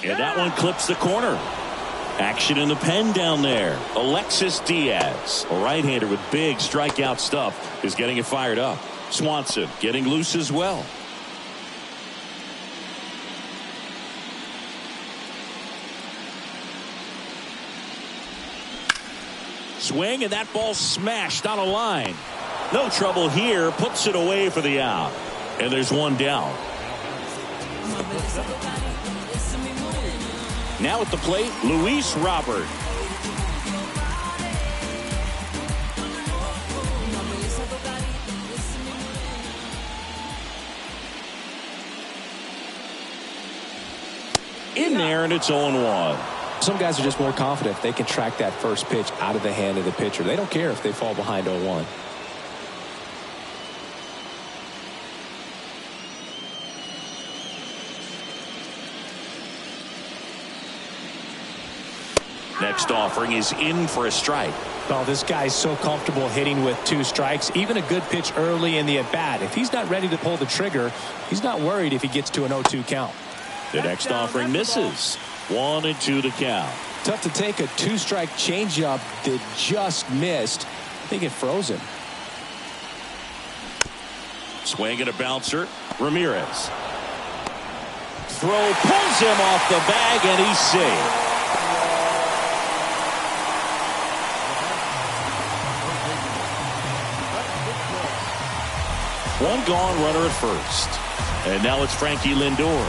And that one clips the corner. Action in the pen down there. Alexis Diaz, a right-hander with big strikeout stuff, is getting it fired up. Swanson getting loose as well. Swing, and that ball smashed on a line. No trouble here. Puts it away for the out. And there's one down. Now at the plate, Luis Robert. In there, and it's 0-1. Some guys are just more confident if they can track that first pitch out of the hand of the pitcher. They don't care if they fall behind 0-1. Next offering is in for a strike. Well, this guy's so comfortable hitting with 2 strikes. Even a good pitch early in the at-bat. If he's not ready to pull the trigger, he's not worried if he gets to an 0-2 count. The next offering misses. 1-2 the count. Tough to take a 2-strike changeup that just missed. I think it froze him. Swing and a bouncer. Ramirez. Throw pulls him off the bag, and he's safe. One gone, runner at first. And now it's Frankie Lindor.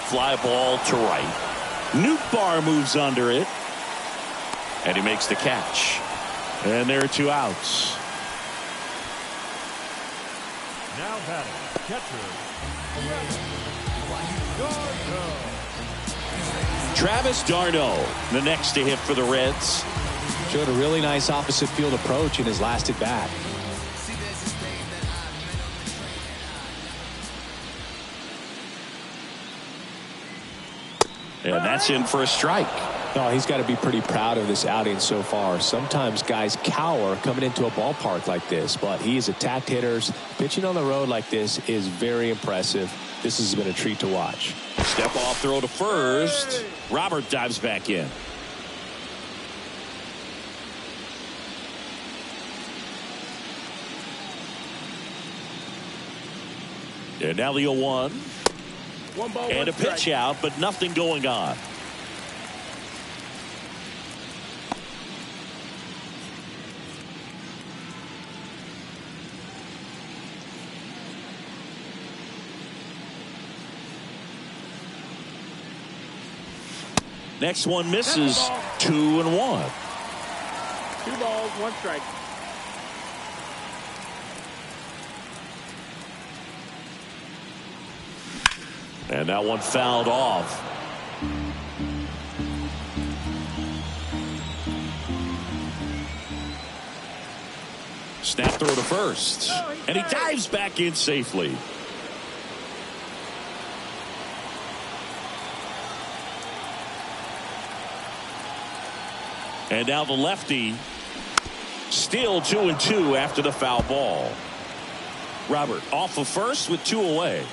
Fly ball to right. Nootbaar moves under it. And he makes the catch. And there are 2 outs. Now batting, catcher. Travis d'Arnaud, the next to hit for the Reds. Showed a really nice opposite field approach in his last at bat. And that's in for a strike. Oh, he's got to be pretty proud of this outing so far. Sometimes guys cower coming into a ballpark like this, but he has attacked hitters. Pitching on the road like this is very impressive. This has been a treat to watch. Step off throw to first. Robert dives back in. And now the 0-1. One ball, and a pitch out, but nothing going on. Next one misses. 2-1. 2 balls, 1 strike. And that one fouled off. Snap throw to first. And he dives back in safely. And now the lefty. Still 2-2 after the foul ball. Robert off of first with 2 away.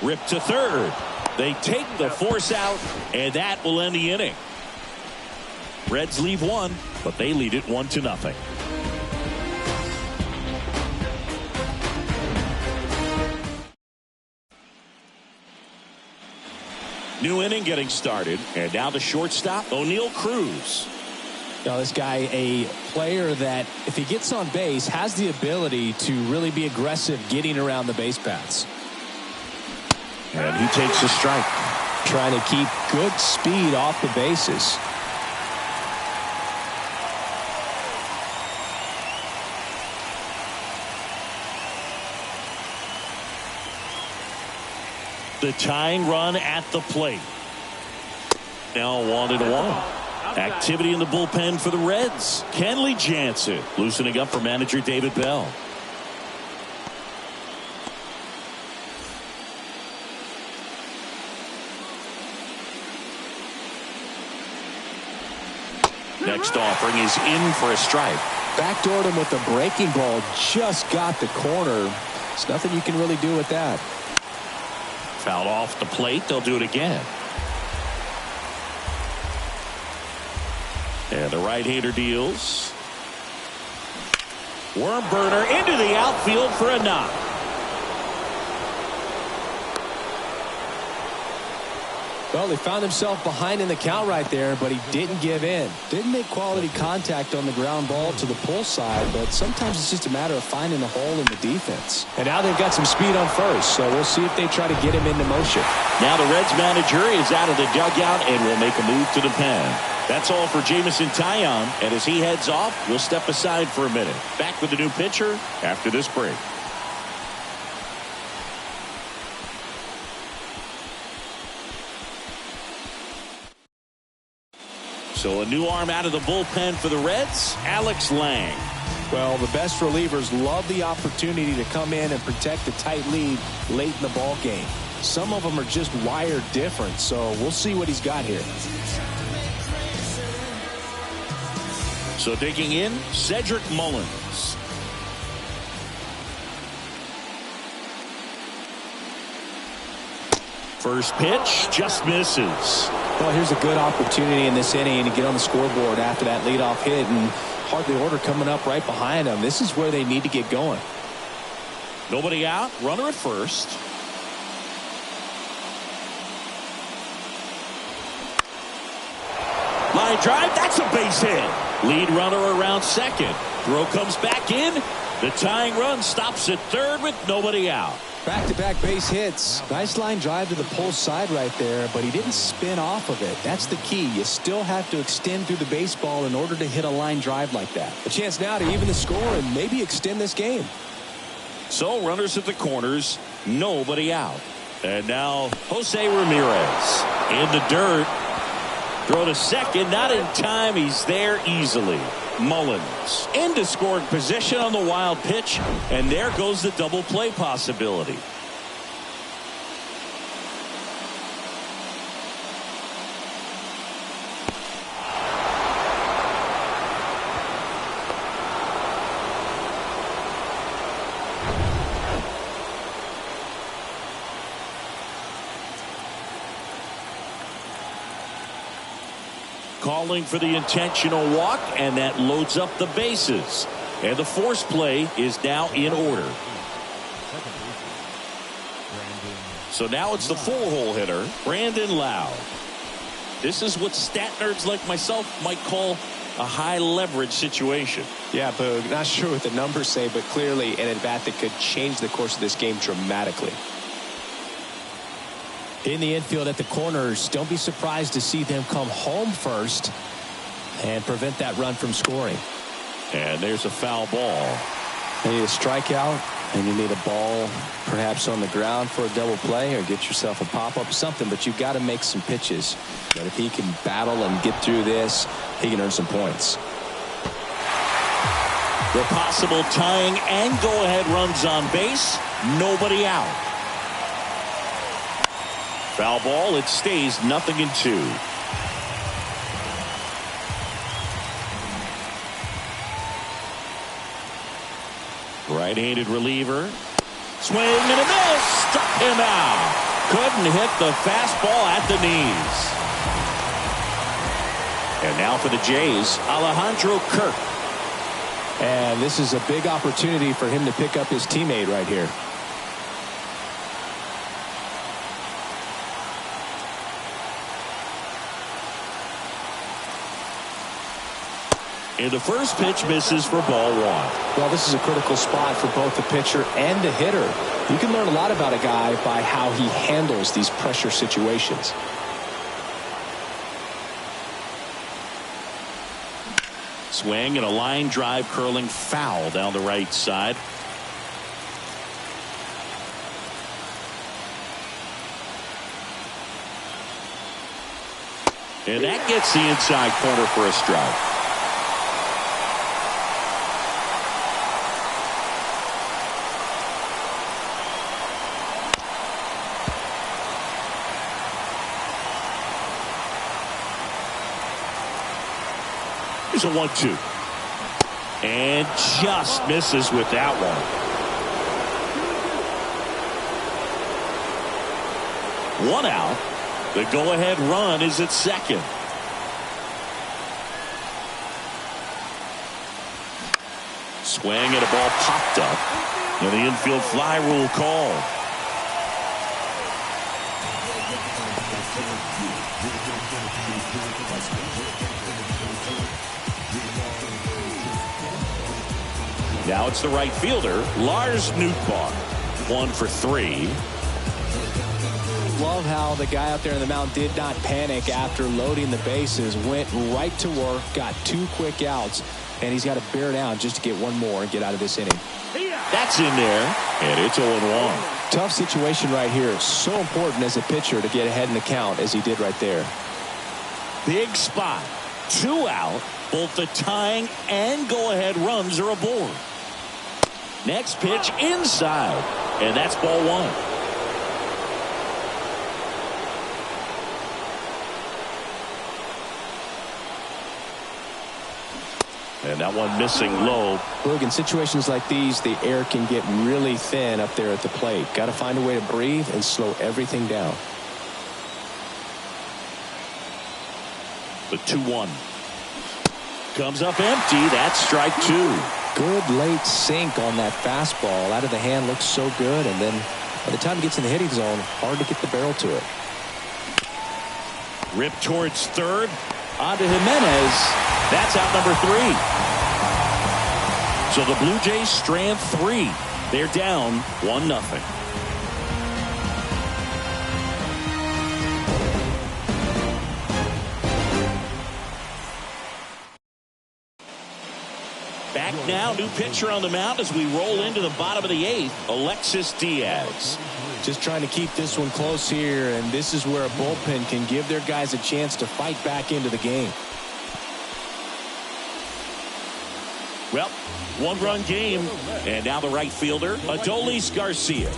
Ripped to third. They take the force out, and that will end the inning. Reds leave 1, but they lead it 1-0. New inning getting started, and now the shortstop, O'Neal Cruz. Now, this guy, a player that, if he gets on base, has the ability to really be aggressive getting around the base paths. And he takes a strike. Trying to keep good speed off the bases. The tying run at the plate. Now 1-1. Activity in the bullpen for the Reds. Kenley Jansen loosening up for manager David Bell. Next offering is in for a strike. Backdoored him with the breaking ball. Just got the corner. There's nothing you can really do with that. Fouled off the plate. They'll do it again. And the right-hander deals. Worm burner into the outfield for a knock. Well, he found himself behind in the count right there, but he didn't give in. Didn't make quality contact on the ground ball to the pull side, but sometimes it's just a matter of finding the hole in the defense. And now they've got some speed on first, so we'll see if they try to get him into motion. Now the Reds manager is out of the dugout and will make a move to the pen. That's all for Jameson Taillon, and as he heads off, we'll step aside for a minute. Back with the new pitcher after this break. So a new arm out of the bullpen for the Reds, Alex Lang. Well, the best relievers love the opportunity to come in and protect a tight lead late in the ball game. Some of them are just wired different, so we'll see what he's got here. So digging in, Cedric Mullins. First pitch just misses. Well, here's a good opportunity in this inning to get on the scoreboard after that leadoff hit, and hardly order coming up right behind them. This is where they need to get going. Nobody out, runner at first. Line drive, that's a base hit. Lead runner around second. Throw comes back in. The tying run stops at third with nobody out. Back-to-back base hits. Nice line drive to the pull side right there, but he didn't spin off of it. That's the key. You still have to extend through the baseball in order to hit a line drive like that. A chance now to even the score and maybe extend this game. So runners at the corners, nobody out. And now Jose Ramirez in the dirt. Throw to second, not in time. He's there easily. Mullins into scoring position on the wild pitch, and there goes the double play possibility. Calling for the intentional walk, and that loads up the bases. And the force play is now in order. So now it's the four-hole hitter, Brandon Lowe. This is what stat nerds like myself might call a high-leverage situation. Yeah, Boog, not sure what the numbers say, but clearly an at-bat that could change the course of this game dramatically. In the infield at the corners, don't be surprised to see them come home first and prevent that run from scoring. And there's a foul ball. You need a strikeout, and you need a ball perhaps on the ground for a double play, or get yourself a pop-up, something, but you've got to make some pitches. But if he can battle and get through this, he can earn some points. The possible tying and go-ahead runs on base. Nobody out. Foul ball. It stays 0-2. Right-handed reliever. Swing and a miss. Struck him out. Couldn't hit the fastball at the knees. And now for the Jays, Alejandro Kirk. And this is a big opportunity for him to pick up his teammate right here. And the first pitch misses for ball one. Well, this is a critical spot for both the pitcher and the hitter. You can learn a lot about a guy by how he handles these pressure situations. Swing and a line drive curling foul down the right side. And that gets the inside corner for a strike. Here's a 1-2. And just misses with that one. One out. The go-ahead run is at second. Swing and a ball popped up. And the infield fly rule called. Now it's the right fielder, Lars Nootbaar. 1 for 3. Love how the guy out there in the mound did not panic after loading the bases. Went right to work, got 2 quick outs, and he's got to bear down just to get one more and get out of this inning. That's in there, and it's 0-1. Tough situation right here. So important as a pitcher to get ahead in the count as he did right there. Big spot. 2 out. Both the tying and go-ahead runs are aboard. Next pitch inside, and that's ball one. And that one missing low. Look, in situations like these, the air can get really thin up there at the plate. Got to find a way to breathe and slow everything down. The 2-1. Comes up empty. That's strike 2. Good late sink on that fastball. Out of the hand, looks so good. And then by the time it gets in the hitting zone, hard to get the barrel to it. Rip towards third. On to Jimenez. That's out number 3. So the Blue Jays strand 3. They're down 1-0. Back now, new pitcher on the mound as we roll into the bottom of the 8th, Alexis Diaz. Just trying to keep this one close here, and this is where a bullpen can give their guys a chance to fight back into the game. Well, 1-run game, and now the right fielder, Adolis Garcia.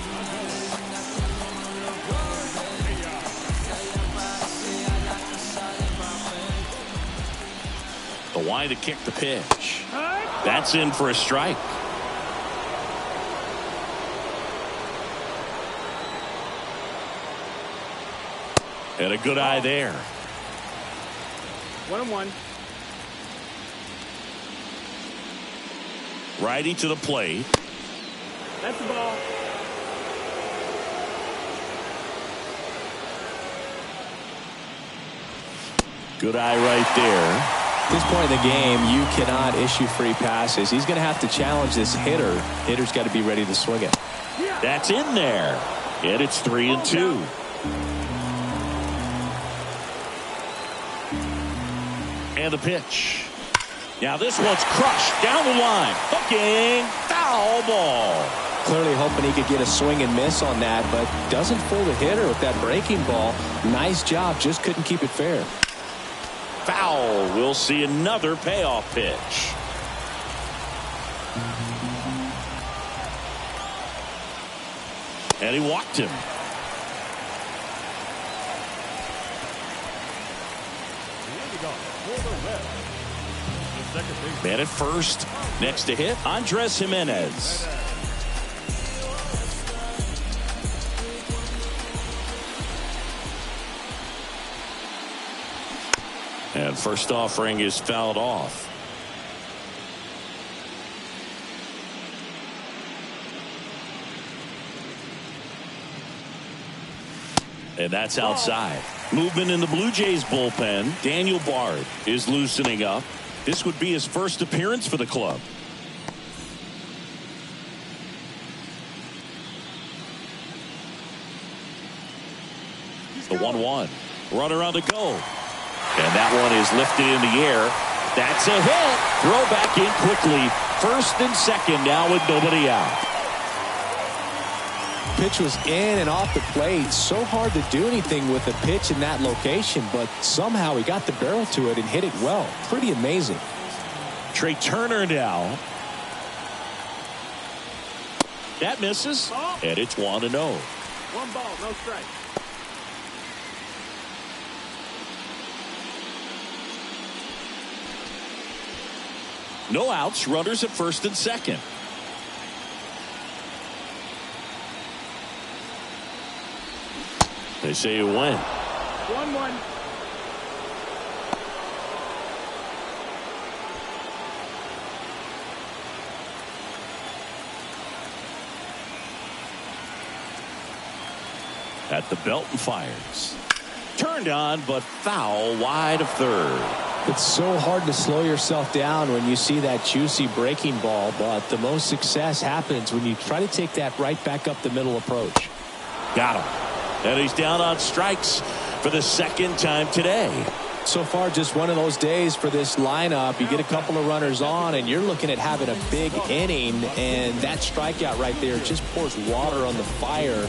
The wide to kick the pitch. That's in for a strike. And a good eye there. 1-1. Righty to the plate. That's the ball. Good eye right there. At this point in the game, you cannot issue free passes. He's going to have to challenge this hitter. Hitter's got to be ready to swing it. That's in there. And it's 3-2. And the pitch. Now this one's crushed down the line. Hooking. Foul ball. Clearly hoping he could get a swing and miss on that, but doesn't fool the hitter with that breaking ball. Nice job, just couldn't keep it fair. Foul. We'll see another payoff pitch. And he walked him. Man at first. Next to hit, Andres Jimenez. And first offering is fouled off. And that's outside. Movement in the Blue Jays bullpen. Daniel Bard is loosening up. This would be his first appearance for the club. The 1-1. Runner on the go. And that one is lifted in the air. That's a hit. Throw back in quickly. First and second now with nobody out. Pitch was in and off the plate. So hard to do anything with a pitch in that location, but somehow he got the barrel to it and hit it well. Pretty amazing. Trey Turner now. That misses. And it's 1-0. One ball, no strike. No outs. Runners at first and second. They say it went. 1-1. At the belt and fires. Turned on, but foul wide of third. It's so hard to slow yourself down when you see that juicy breaking ball, but the most success happens when you try to take that right back up the middle approach. Got him. And he's down on strikes for the second time today. So far, just one of those days for this lineup. You get a couple of runners on, and you're looking at having a big inning, and that strikeout right there just pours water on the fire.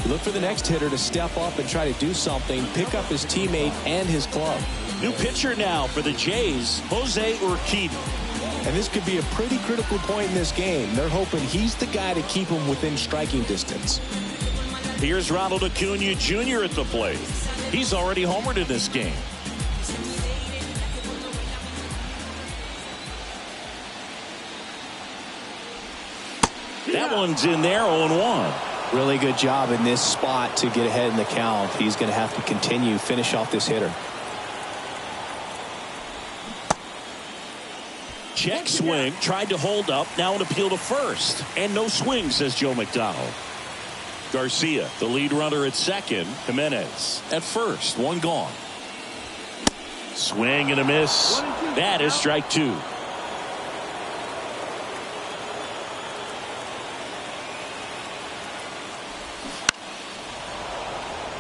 You look for the next hitter to step up and try to do something, pick up his teammate and his club. New pitcher now for the Jays, Jose Urquidy. And this could be a pretty critical point in this game. They're hoping he's the guy to keep him within striking distance. Here's Ronald Acuna Jr. at the plate. He's already homered in this game. That one's in there, 0-1. Really good job in this spot to get ahead in the count. He's going to have to continue, finish off this hitter. Check swing, tried to hold up, now an appeal to first. And no swing, says Joe McDonald. Garcia, the lead runner at second. Jimenez at first, one gone. Swing and a miss. That is strike two.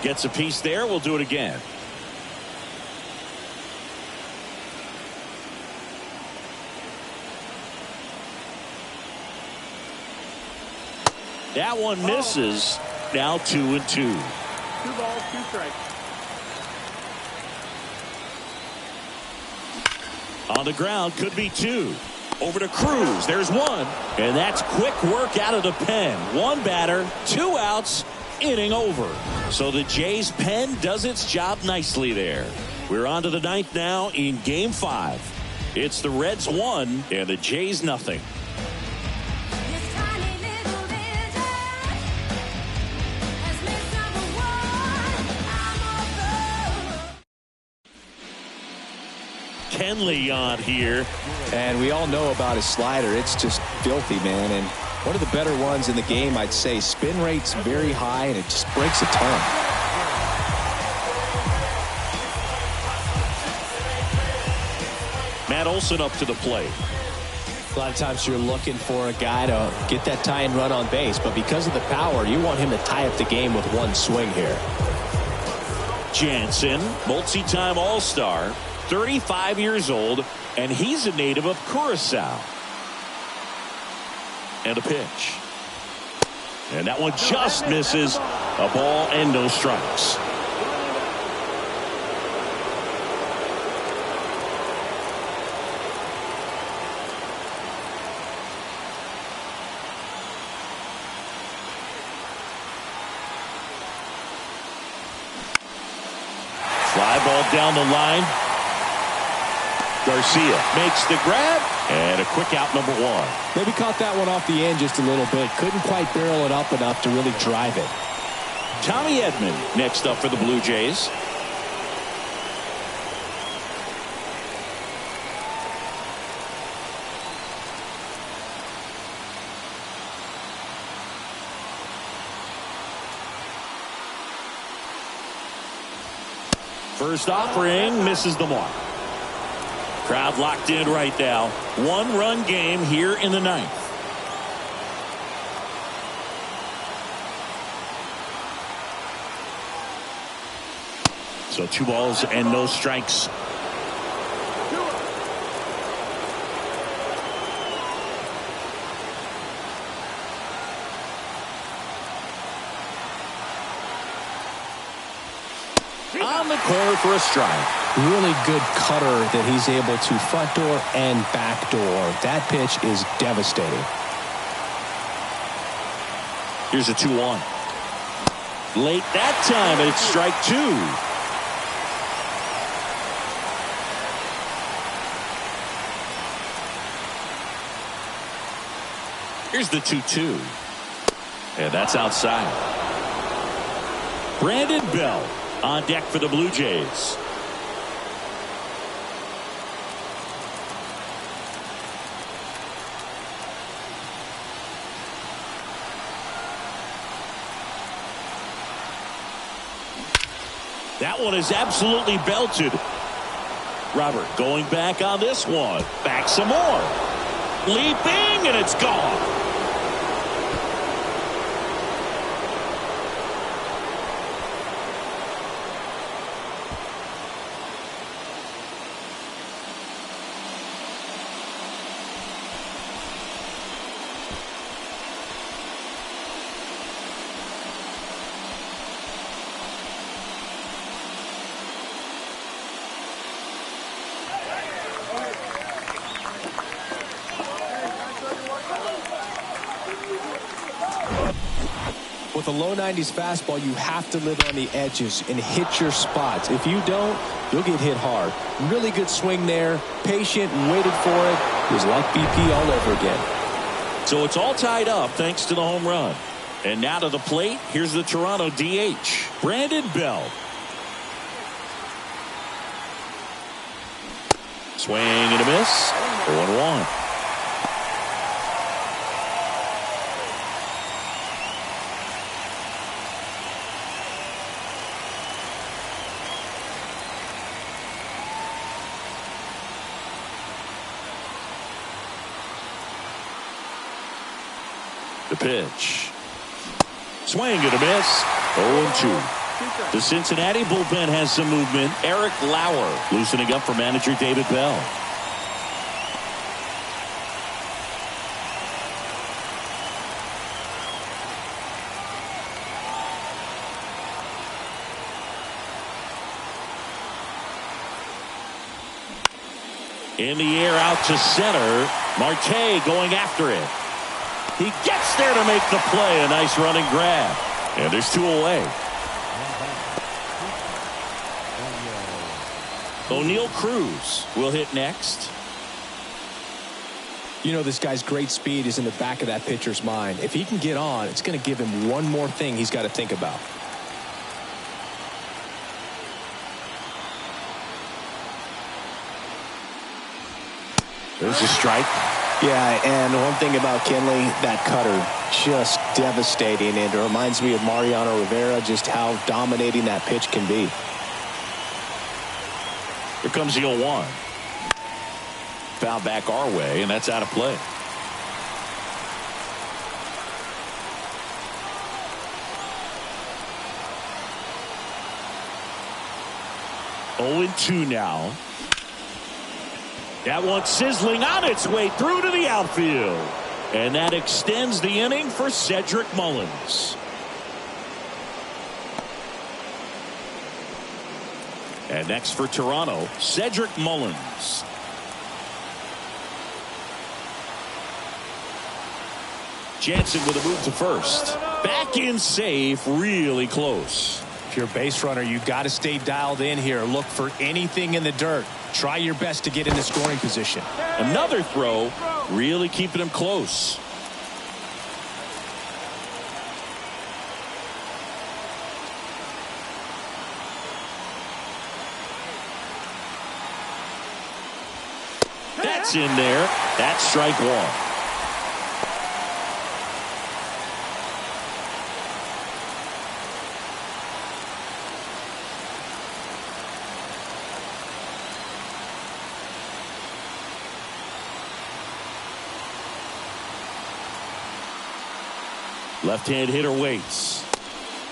Gets a piece there. We'll do it again. That one misses. Now 2-2. 2 balls, 2 strikes. On the ground, could be 2. Over to Cruz. There's 1. And that's quick work out of the pen. 1 batter, 2 outs, inning over. So the Jays pen does its job nicely there. We're on to the 9th now in game 5. It's the Reds 1 and the Jays nothing. Kenley on here. And we all know about his slider. It's just filthy, man. And one of the better ones in the game, I'd say. Spin rate's very high, and it just breaks a ton. Matt Olson up to the plate. A lot of times you're looking for a guy to get that tying run on base, but because of the power, you want him to tie up the game with 1 swing here. Jansen, multi-time All-Star. 35 years old, and he's a native of Curacao. And a pitch. And that one just misses. A ball and no strikes. Fly ball down the line. Garcia makes the grab. And a quick out, number one. Maybe caught that one off the end just a little bit. Couldn't quite barrel it up enough to really drive it. Tommy Edman next up for the Blue Jays. First offering misses the mark. Crowd locked in right now. One-run game here in the ninth. So 2 balls and no strikes. On the corner for a strike. Really good cutter that he's able to front door and back door. That pitch is devastating. Here's a 2-1. Late that time, and it's strike 2. Here's the 2-2. And that's outside. Brandon Bell on deck for the Blue Jays. That one is absolutely belted. Robert going back on this one. Back some more. Leaping, and it's gone. With a low 90s fastball, you have to live on the edges and hit your spots. If you don't, you'll get hit hard. Really good swing there. Patient, waited for it. It was like BP all over again. So it's all tied up thanks to the home run. And now to the plate, here's the Toronto DH, Brandon Bell. Swing and a miss. 0-1. The pitch. Swing and a miss. 0-2. The Cincinnati bullpen has some movement. Eric Lauer loosening up for manager David Bell. In the air out to center. Marte going after it. He gets there to make the play. A nice running grab. And there's 2 away. O'Neal Cruz will hit next. You know, this guy's great speed is in the back of that pitcher's mind. If he can get on, it's going to give him one more thing he's got to think about. There's a strike. Yeah, and one thing about Kenley, that cutter, just devastating. And it reminds me of Mariano Rivera, just how dominating that pitch can be. Here comes the 0-1. Foul back our way, and that's out of play. Oh, 0-2 now. That one sizzling on its way through to the outfield. And that extends the inning for Cedric Mullins. And next for Toronto, Cedric Mullins. Jansen with a move to first. Back in safe, really close. If you're a base runner, you've got to stay dialed in here. Look for anything in the dirt. Try your best to get in the scoring position. Another throw, really keeping him close. That's in there. That's strike one. Left-hand hitter waits.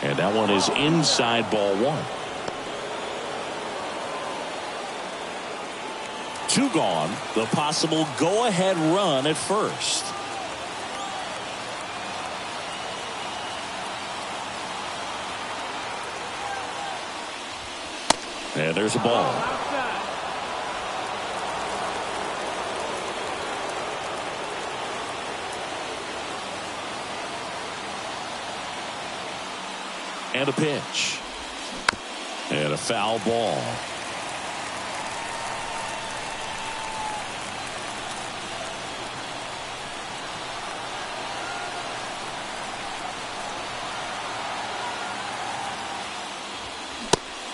And that one is inside, ball one. 2 gone. The possible go-ahead run at first. And there's a ball. And a pitch. And a foul ball.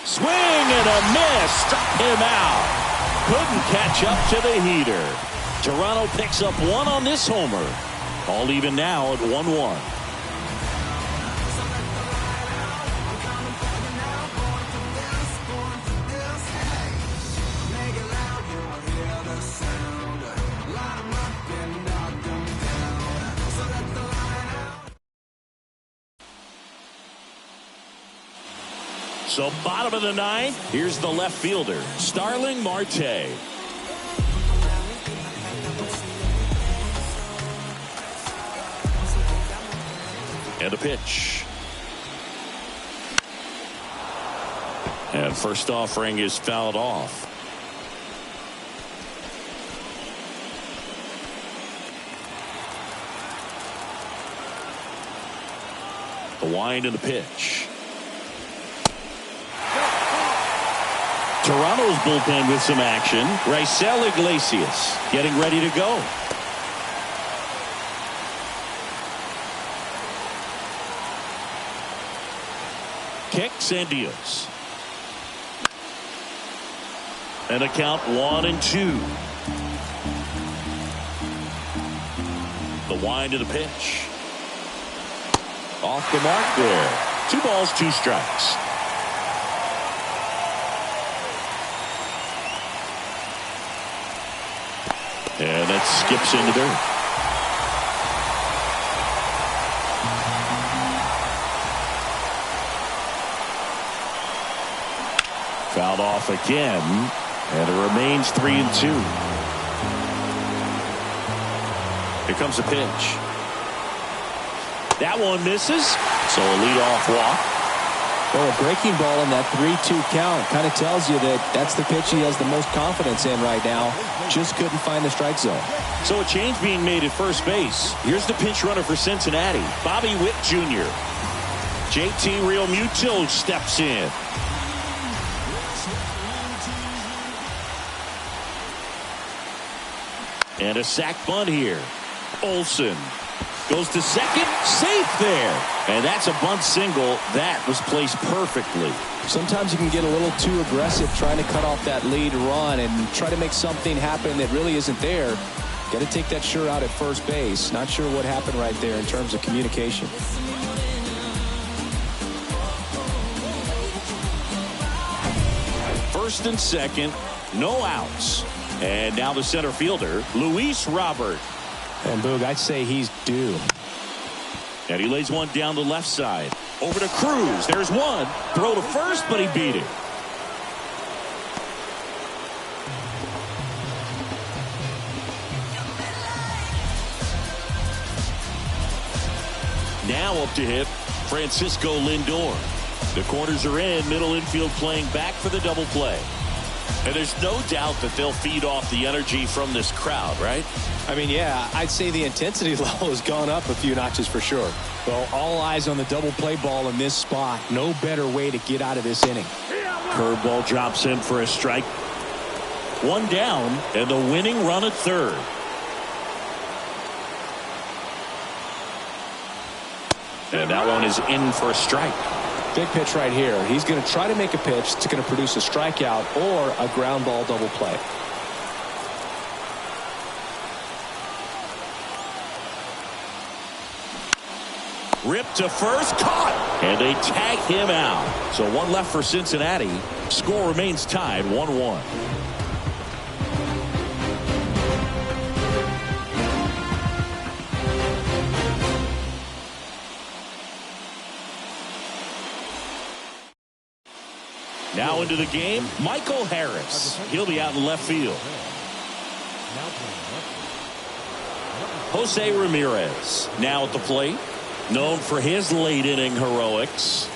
Swing and a miss. Struck him out. Couldn't catch up to the heater. Toronto picks up 1 on this homer. All even now at 1-1. So bottom of the 9th, here's the left fielder, Starling Marte. And a pitch. And first offering is fouled off. The wind and the pitch. Toronto's bullpen with some action. Raisel Iglesias getting ready to go. Kicks and deals. And a count 1-2. The wind of the pitch. Off the mark there. 2 balls, 2 strikes. And that skips into dirt. Fouled off again, and it remains 3-2. Here comes a pitch. That one misses, so a leadoff walk. Well, a breaking ball in that 3-2 count kind of tells you that that's the pitch he has the most confidence in right now. Just couldn't find the strike zone. So a change being made at first base. Here's the pinch runner for Cincinnati, Bobby Witt Jr. JT Realmuto steps in. And a sac bunt here. Olsen goes to second, safe there. And that's a bunt single. That was placed perfectly. Sometimes you can get a little too aggressive trying to cut off that lead run and try to make something happen that really isn't there. Got to take that sure out at first base. Not sure what happened right there in terms of communication. First and second, no outs. And now the center fielder, Luis Robert. And Boog, I'd say he's due. And he lays one down the left side. Over to Cruz. There's one. Throw to first, but he beat it. follow-up to hit Francisco Lindor. The corners are in, middle infield playing back for the double play. And there's no doubt that they'll feed off the energy from this crowd, right? I mean, yeah, I'd say the intensity level has gone up a few notches for sure. Well, all eyes on the double play ball in this spot. No better way to get out of this inning. Curveball drops in for a strike. One down, and the winning run at third. And that one is in for a strike. Big pitch right here. He's going to try to make a pitch that's going to produce a strikeout or a ground ball double play. Ripped to first, caught, and they tag him out. So one left for Cincinnati. Score remains tied 1-1. Now into the game, Michael Harris. He'll be out in left field. Jose Ramirez now at the plate, known for his late inning heroics.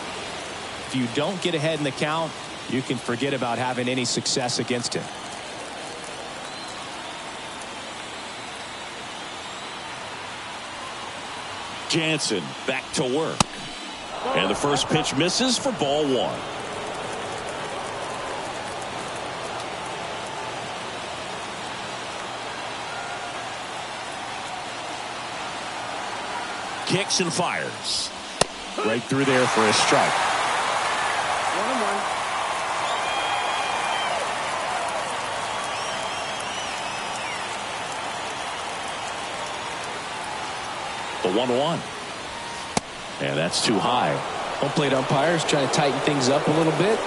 If you don't get ahead in the count, you can forget about having any success against him. Jansen back to work. And the first pitch misses for ball one. Kicks and fires. Right through there for a strike. 1-1. The 1-1. And that's too high. Home plate umpires trying to tighten things up a little bit.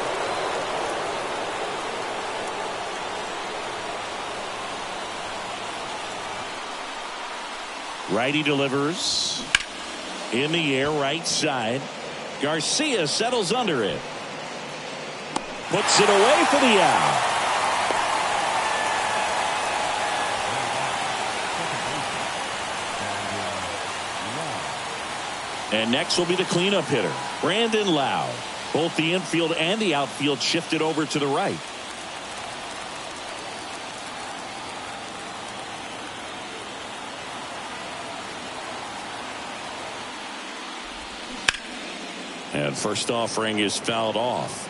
Righty delivers. In the air, right side. Garcia settles under it. Puts it away for the out. And next will be the cleanup hitter, Brandon Lowe. Both the infield and the outfield shifted over to the right. And first offering is fouled off.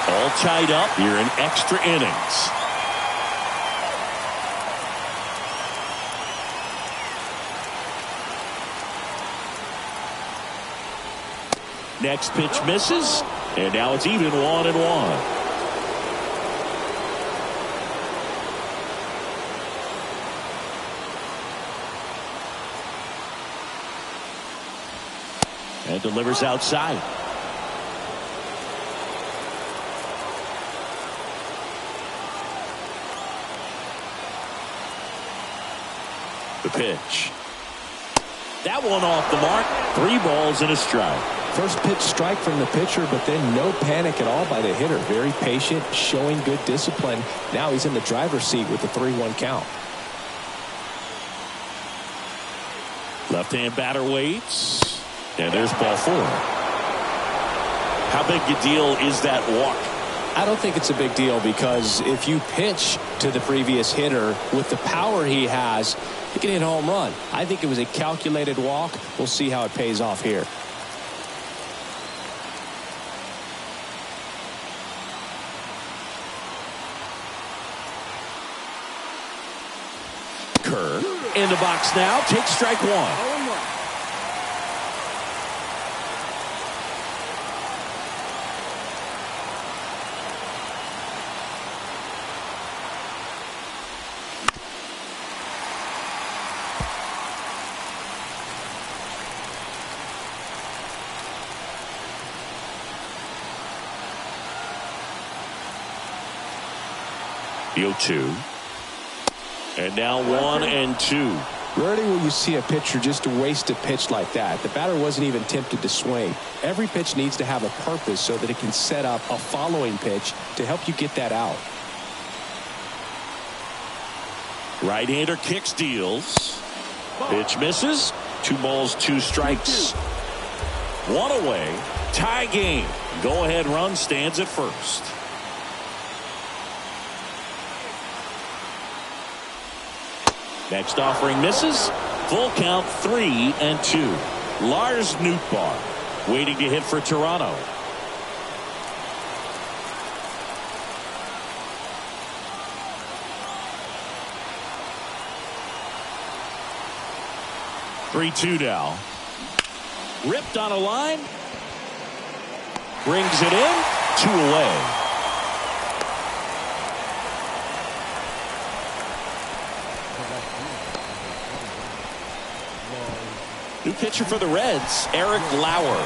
All tied up here in extra innings. Next pitch misses, and now it's even 1-1. And delivers outside. The pitch. That one off the mark. 3 balls and a strike. First pitch strike from the pitcher, but then no panic at all by the hitter. Very patient, showing good discipline. Now he's in the driver's seat with the 3-1 count. Left-hand batter waits. And there's ball 4. How big a deal is that walk? I don't think it's a big deal, because if you pitch to the previous hitter with the power he has, he can hit a home run. I think it was a calculated walk. We'll see how it pays off here. Kerr in the box now. Takes strike 1. 0-1. The 0-2. And now 1-2. Rarely will you see a pitcher just waste a pitch like that. The batter wasn't even tempted to swing. Every pitch needs to have a purpose so that it can set up a following pitch to help you get that out. Right-hander kicks, deals. Pitch misses. 2 balls, 2 strikes. 1 away. Tie game. Go-ahead run stands at first. Next offering misses. Full count 3-2. Lars Nootbaar waiting to hit for Toronto. Three-two now. Ripped on a line. Brings it in. 2 away. New pitcher for the Reds, Eric Lauer.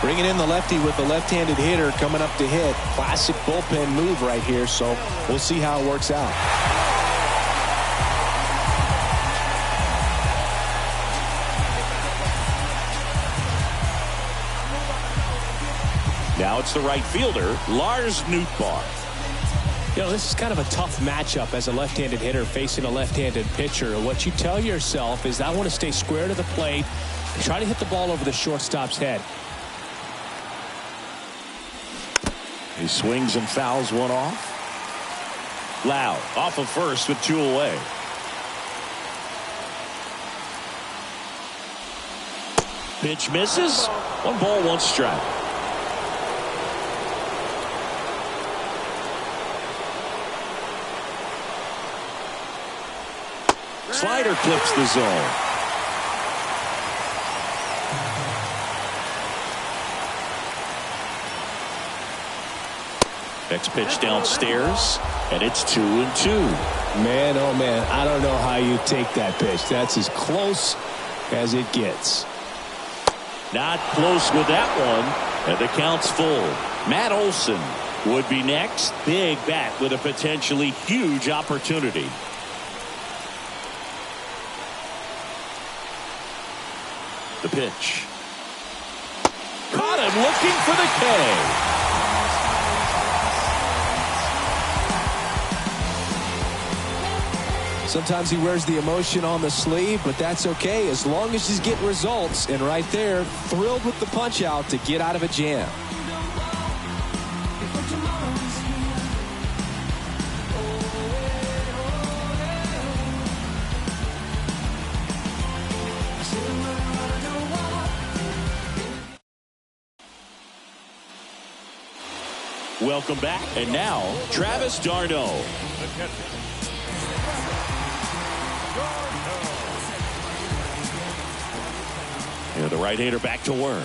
Bringing in the lefty with the left-handed hitter coming up to hit. Classic bullpen move right here, so we'll see how it works out. Now it's the right fielder, Lars Nootbaar. You know, this is kind of a tough matchup as a left-handed hitter facing a left-handed pitcher. What you tell yourself is, I want to stay square to the plate and try to hit the ball over the shortstop's head. He swings and fouls one off. Lau off of first with 2 away. Pitch misses. 1 ball, 1 strike. Slider clips the zone. Next pitch downstairs, and it's 2-2. Man, oh man, I don't know how you take that pitch. That's as close as it gets. Not close with that one, and the count's full. Matt Olson would be next. Big bat with a potentially huge opportunity. The pitch. Caught him looking for the K. Sometimes he wears the emotion on the sleeve, but that's okay as long as he's getting results. And right there, thrilled with the punch out to get out of a jam. Welcome back. And now, Travis d'Arnaud. And the right-hander back to work.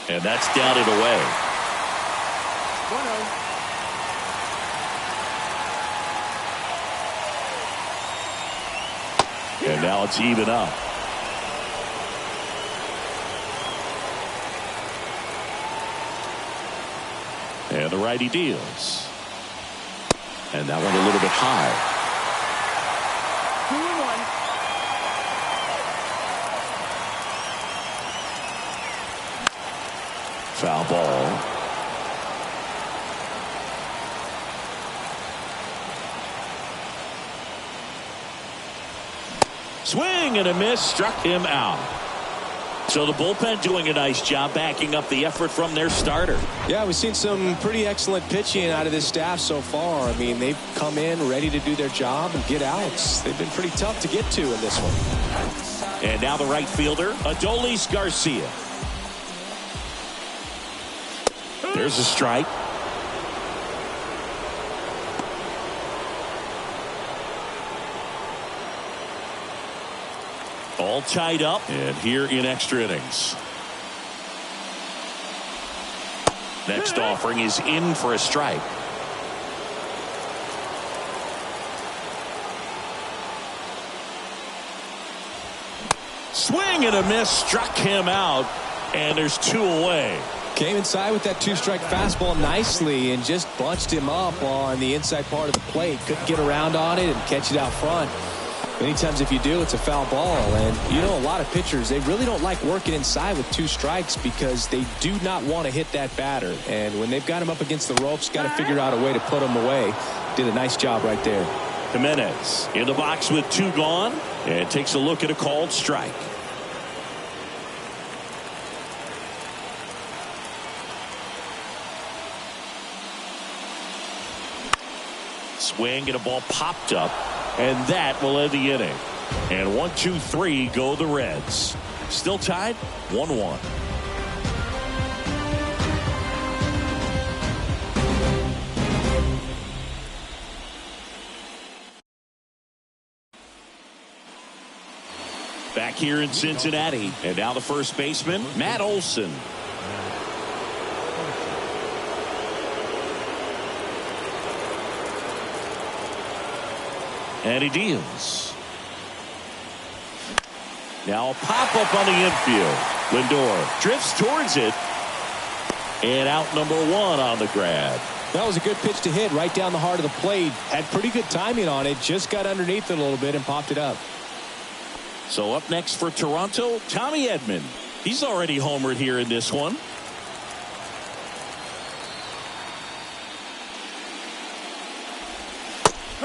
And that's down and away. 1-0. And now it's even up. And the righty deals. And that one a little bit high. 2-1. Foul ball. Swing and a miss, struck him out. So the bullpen doing a nice job backing up the effort from their starter. Yeah, we've seen some pretty excellent pitching out of this staff so far. I mean, they've come in ready to do their job and get outs. They've been pretty tough to get to in this one. And now the right fielder, Adolis Garcia. There's a strike. All tied up, and here in extra innings. Next offering is in for a strike. Swing and a miss, struck him out, and there's 2 away. Came inside with that 2-strike fastball nicely and just bunched him up on the inside part of the plate. Couldn't get around on it and catch it out front. Many times if you do, it's a foul ball. And you know, a lot of pitchers, they really don't like working inside with 2 strikes because they do not want to hit that batter. And when they've got him up against the ropes, got to figure out a way to put him away. Did a nice job right there. Jimenez in the box with 2 gone and takes a look at a called strike. Swing and a ball popped up, and that will end the inning. And 1, 2, 3 go the Reds. Still tied 1-1. Back here in Cincinnati, and now the first baseman, Matt Olson. And he deals. Now a pop-up on the infield. Lindor drifts towards it. And out number 1 on the grab. That was a good pitch to hit right down the heart of the plate. Had pretty good timing on it. Just got underneath it a little bit and popped it up. So up next for Toronto, Tommy Edman. He's already homered here in this one.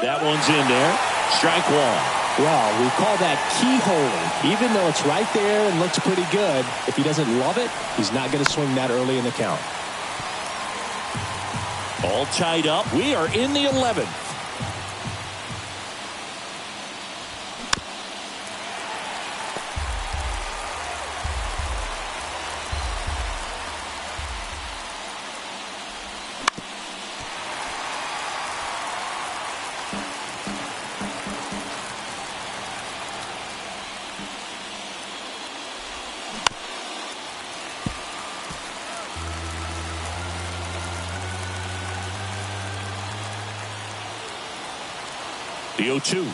That one's in there. Strike 1. Well, we call that keyholing. Even though it's right there and looks pretty good, if he doesn't love it, he's not going to swing that early in the count. All tied up. We are in the 11th. The 0-2.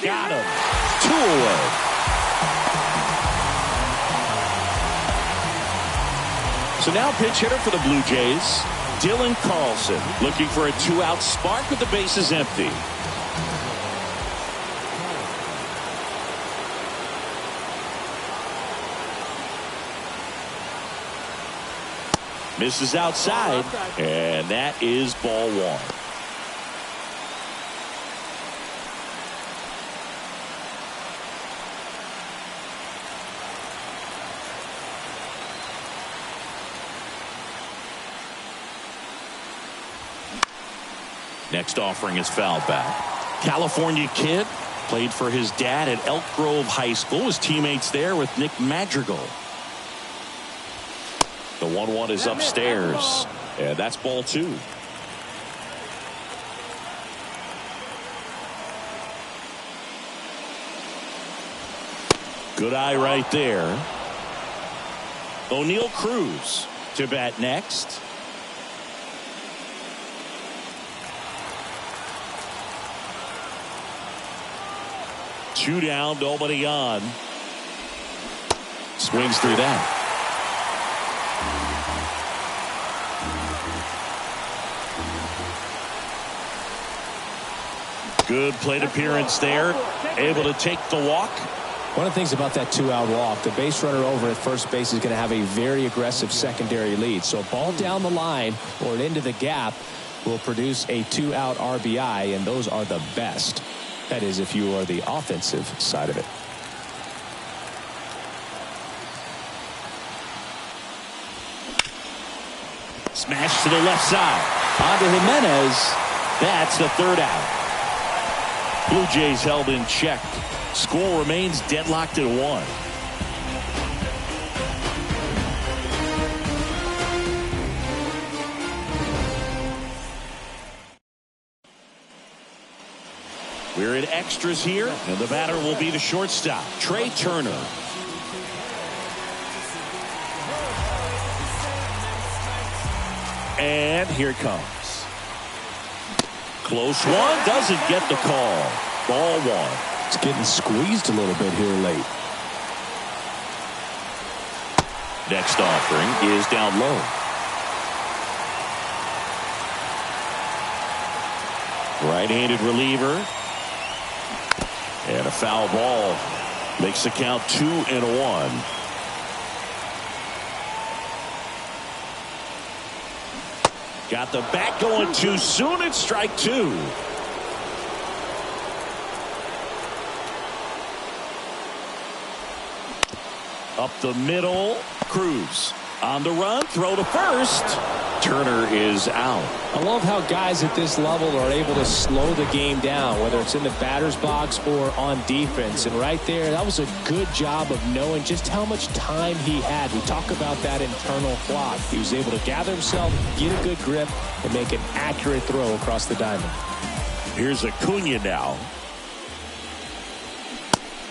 Got him. 2 away. So now pitch hitter for the Blue Jays, Dylan Carlson, looking for a 2-out spark with the bases empty. Misses outside, and that is ball 1. Next offering is fouled back. California kid, played for his dad at Elk Grove High School. His teammates there with Nick Madrigal. The 1-1 is upstairs, and that's ball 2. Good eye right there. O'Neal Cruz to bat next. Two down, nobody on. Swings through that. Good plate appearance there. Able to take the walk. One of the things about that 2-out walk, the base runner over at first base is going to have a very aggressive secondary lead. So a ball down the line or into the gap will produce a 2-out RBI, and those are the best. That is, if you are the offensive side of it. Smash to the left side. On to Jimenez. That's the 3rd out. Blue Jays held in check. Score remains deadlocked at 1. We're in extras here, and the batter will be the shortstop, Trey Turner. And here it comes. Close one, doesn't get the call. Ball 1. It's getting squeezed a little bit here late. Next offering is down low. Right-handed reliever. And a foul ball. Makes the count 2-1. Got the bat going too soon. It's strike two. Up the middle. Cruz on the run. Throw to first. Turner is out. I love how guys at this level are able to slow the game down, whether it's in the batter's box or on defense. And right there, that was a good job of knowing just how much time he had. We talk about that internal clock. He was able to gather himself, get a good grip, and make an accurate throw across the diamond. Here's Acuna now.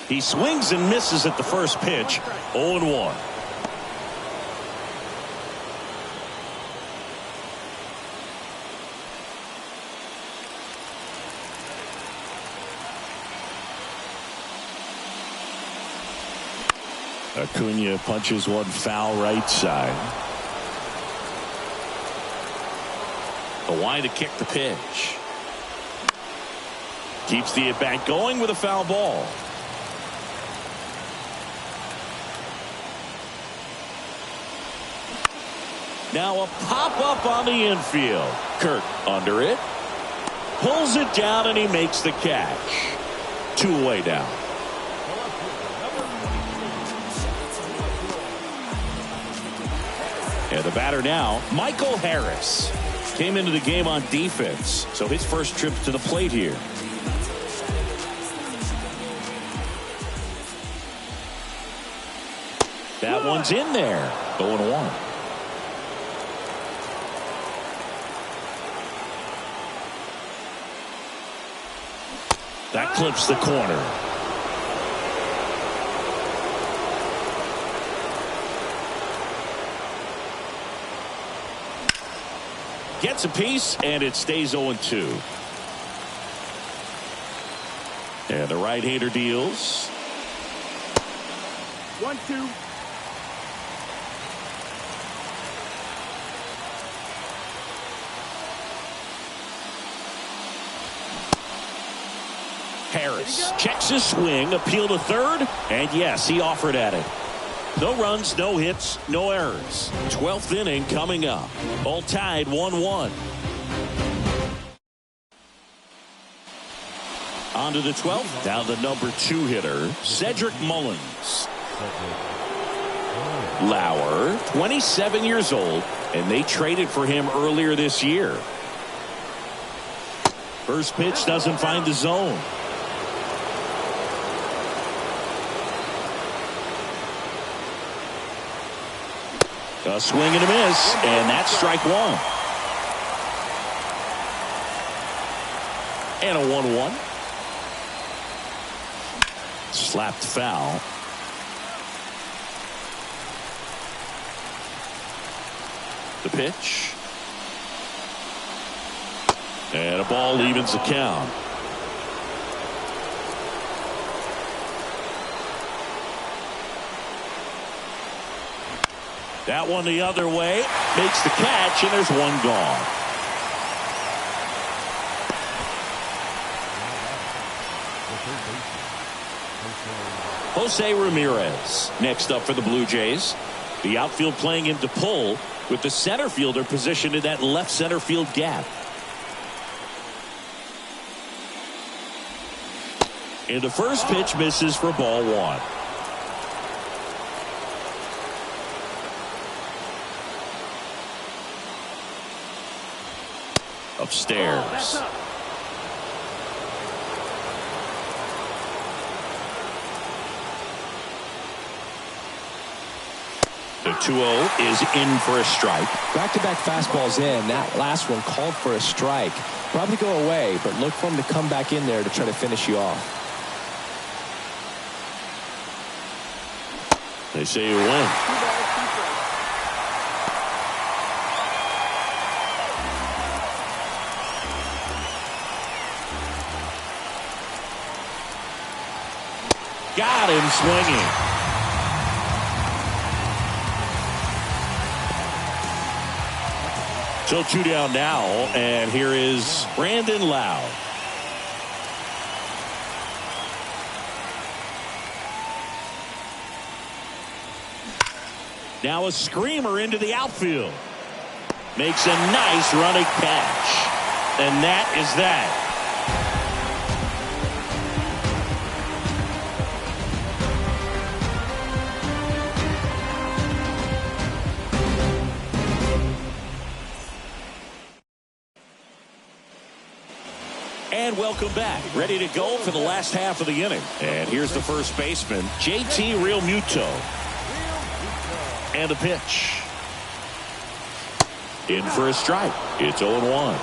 He swings and misses at the first pitch. 0-1. Acuna punches one foul right side. The line to kick the pitch. Keeps the at-bat going with a foul ball. Now a pop-up on the infield. Kirk under it. Pulls it down and he makes the catch. 2 away now. And the batter now, Michael Harris. Came into the game on defense, so his first trip to the plate here. That one's in there. 0-1. That clips the corner. Gets a piece, and it stays 0-2. And the right-hander deals. 1-2. Harris checks his swing, appeal to third, and yes, he offered at it. No runs, no hits, no errors. 12th inning coming up. All tied 1-1. On to the 12th. Now the number 2 hitter, Cedric Mullins. Lauer, 27 years old, and they traded for him earlier this year. First pitch doesn't find the zone. A swing and a miss, and that's strike 1. And a 1-1. Slapped foul. The pitch. And a ball evens the count. That one the other way. Makes the catch, and there's one gone. Jose Ramirez next up for the Blue Jays. The outfield playing him to pull, with the center fielder positioned in that left center field gap. And the first pitch misses for ball 1. Upstairs. The 2-0 is in for a strike. Back-to-back fastballs in. That last one called for a strike. Probably go away, but look for him to come back in there to try to finish you off. They say you win. Got him swinging. So 2 down now, and here is Brandon Lowe. Now a screamer into the outfield. Makes a nice running catch. And that is that. And welcome back. Ready to go for the last half of the inning. And here's the first baseman, JT Realmuto. And a pitch. In for a strike. It's 0-1.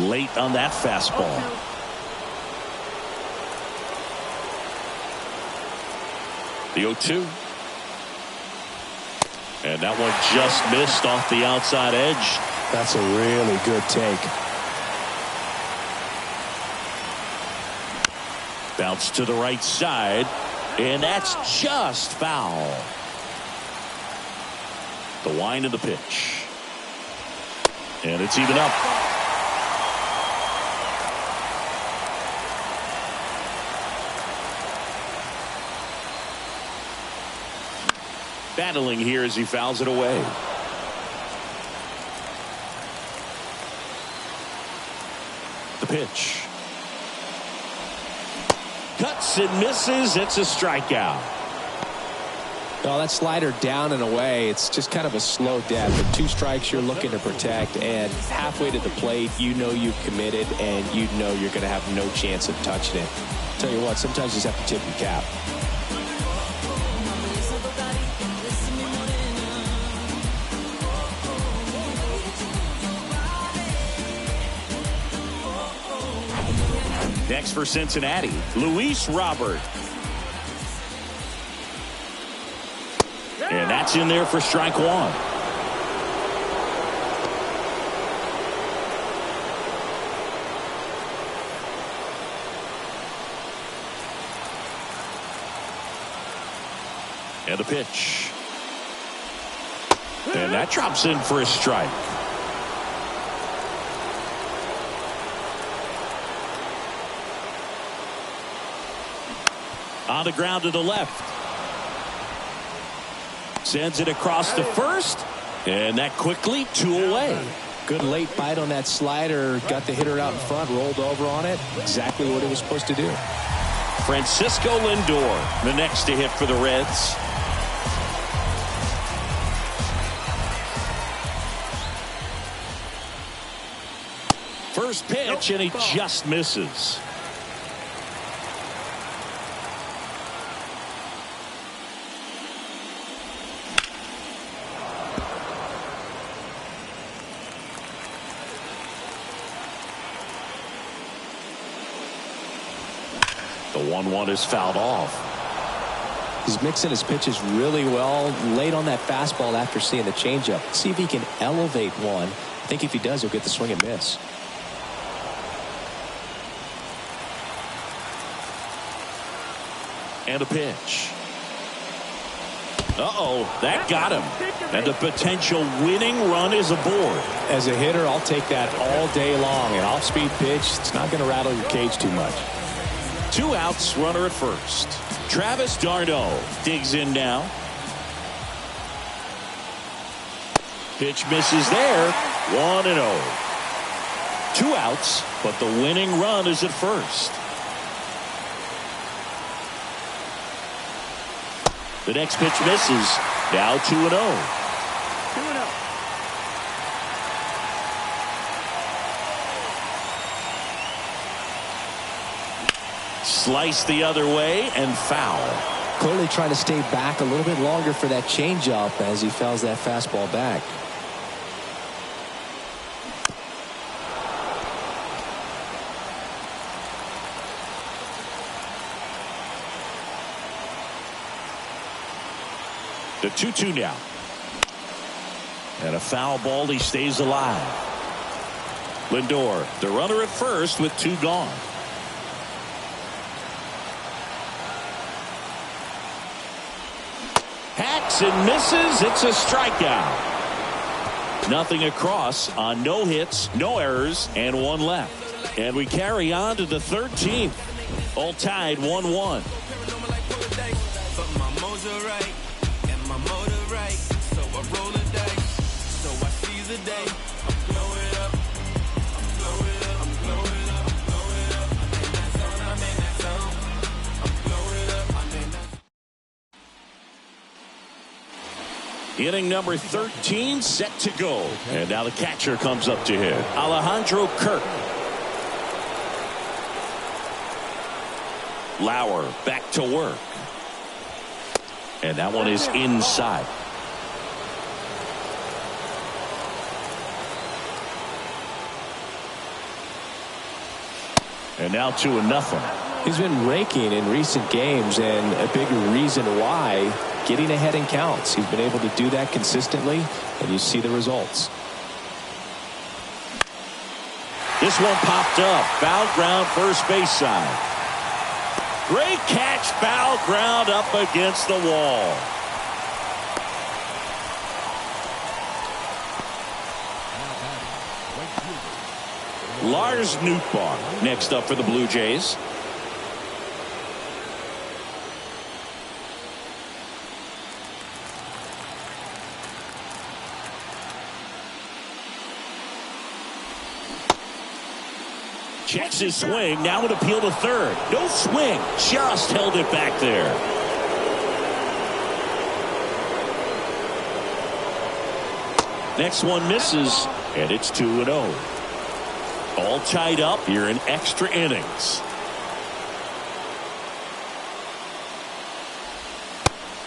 Late on that fastball. The 0-2. And that one just missed off the outside edge. That's a really good take. Bounce to the right side. And that's just foul. The wind of the pitch. And it's even up. Battling here as he fouls it away. The pitch. Cuts and misses. It's a strikeout. Well, that slider down and away, it's just kind of a slow death. But 2 strikes you're looking to protect, and halfway to the plate, you know you've committed, and you know you're going to have no chance of touching it. Tell you what, sometimes you just have to tip your cap. Next for Cincinnati, Luis Robert. And that's in there for strike 1. And a pitch. And that drops in for a strike. On the ground to the left. Sends it across to first. And that quickly 2 away. Good late bite on that slider. Got the hitter out in front. Rolled over on it. Exactly what it was supposed to do. Francisco Lindor, the next to hit for the Reds. First pitch, and he just misses. The 1-1 is fouled off. He's mixing his pitches really well. Late on that fastball after seeing the changeup. See if he can elevate one. I think if he does, he'll get the swing and miss. And a pitch. That got him. And the potential winning run is aboard. As a hitter, I'll take that all day long. An off-speed pitch, it's not going to rattle your cage too much. 2 outs, runner at first. Travis d'Arnaud digs in now. Pitch misses there. 1-0. 2 outs, but the winning run is at first. The next pitch misses. Now 2-0. 2-0. Slice the other way and foul. Clearly trying to stay back a little bit longer for that changeup as he fouls that fastball back. The 2-2 now. And a foul ball. He stays alive. Lindor, the runner at first with 2 gone. Hacks and misses. It's a strikeout. Nothing across on no hits, no errors, and 1 left. And we carry on to the 13th. All tied 1-1. dice. But my mojo right, and my motor right. So I roll the dice, so I seize the day. I'm blowing up, I'm blowing up, I'm blowing up, I'm blowing up. I'm in that zone, I'm in that zone. I'm blowing up, I'm in that. Inning number 13 set to go. And now the catcher comes up to hit. Alejandro Kirk. Lauer back to work. And that one is inside. And now 2-0. He's been raking in recent games, and a big reason why, getting ahead in counts. He's been able to do that consistently, and you see the results. This one popped up. Foul ground, first base side. Great catch, foul ground up against the wall. Lars Nootbaar next up for the Blue Jays. Checks his swing. Now an appeal to third. No swing. Just held it back there. Next one misses. And it's 2-0. All tied up here in extra innings.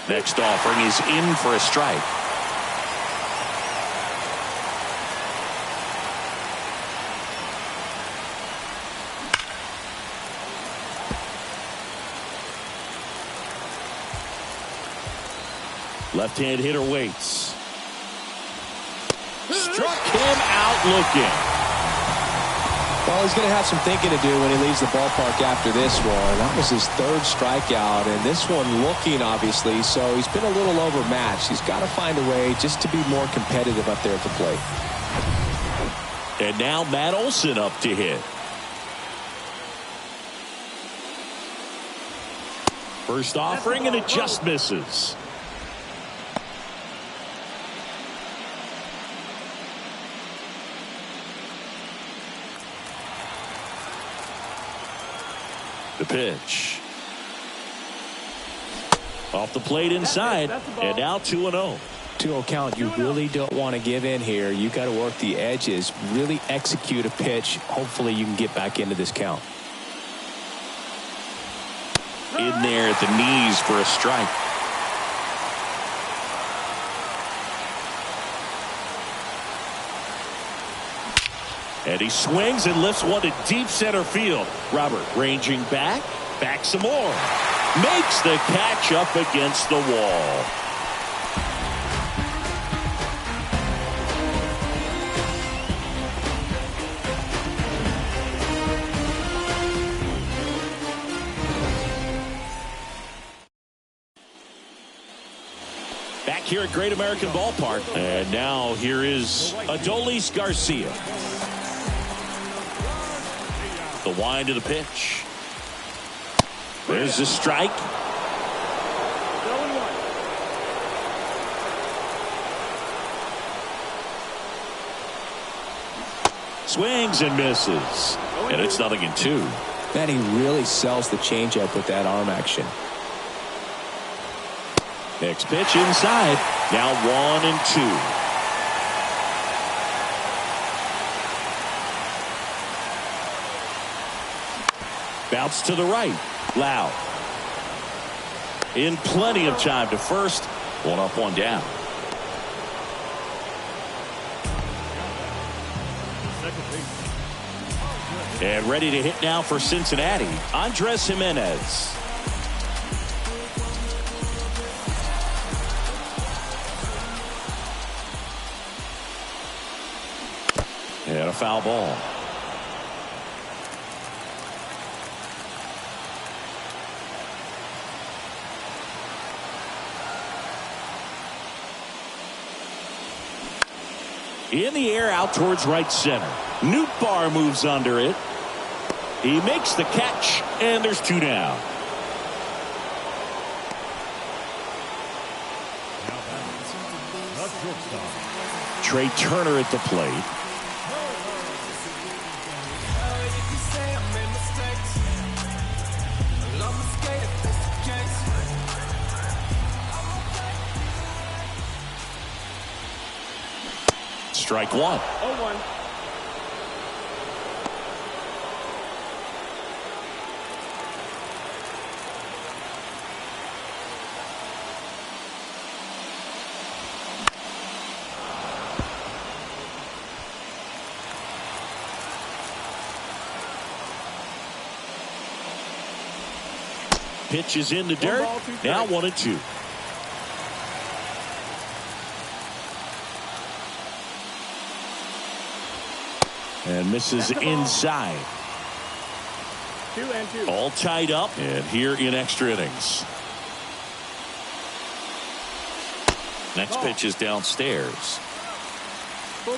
Next offering is in for a strike. Left-hand hitter waits. Struck him out looking. Well, he's going to have some thinking to do when he leaves the ballpark after this one. That was his third strikeout, and this one looking, obviously, so he's been a little overmatched. He's got to find a way just to be more competitive up there at the plate. And now Matt Olson up to hit. First offering, and it just misses. The pitch. Off the plate inside, and now 2-0. 2-0 count. You really don't want to give in here. You got to work the edges, really execute a pitch. Hopefully you can get back into this count. In there at the knees for a strike. And he swings and lifts one to deep center field. Robert ranging back some more. Makes the catch up against the wall. Back here at Great American Ballpark. And now here is Adolis Garcia. The wind of the pitch. There's the strike. Swings and misses. And it's 0-2. Man, he really sells the changeup with that arm action. Next pitch inside. Now 1-2. Bounce to the right. Loud. In plenty of time to first. 1 up, 1 down. And ready to hit now for Cincinnati, Andres Jimenez. And a foul ball. In the air out towards right center. Nootbaar moves under it. He makes the catch, and there's 2 down. Trey Turner at the plate. Strike one. 0-1. Pitch is in the dirt. Now 1-2. And misses inside. 2-2. All tied up and here in extra innings. Next pitch is downstairs.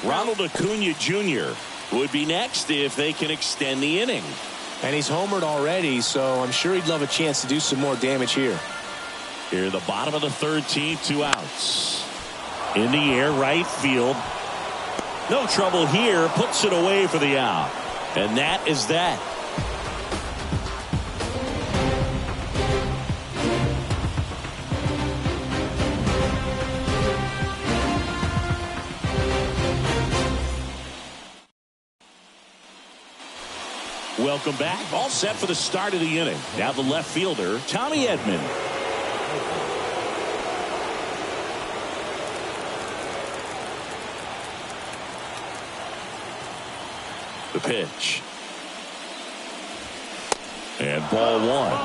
Ronald Acuna Jr. would be next if they can extend the inning. And he's homered already, so I'm sure he'd love a chance to do some more damage here. Here, the bottom of the 13th, 2 outs. In the air, right field. No trouble here. Puts it away for the out. And that is that. Welcome back. All set for the start of the inning. Now the left fielder, Tommy Edman. The pitch. And ball one.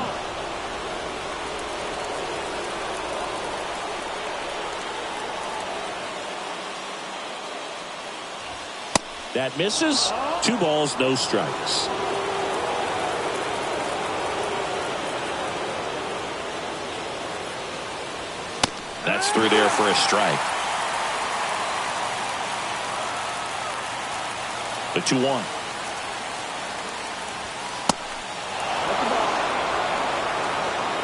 That misses. 2 balls, no strikes. That's through there for a strike. The 2-1.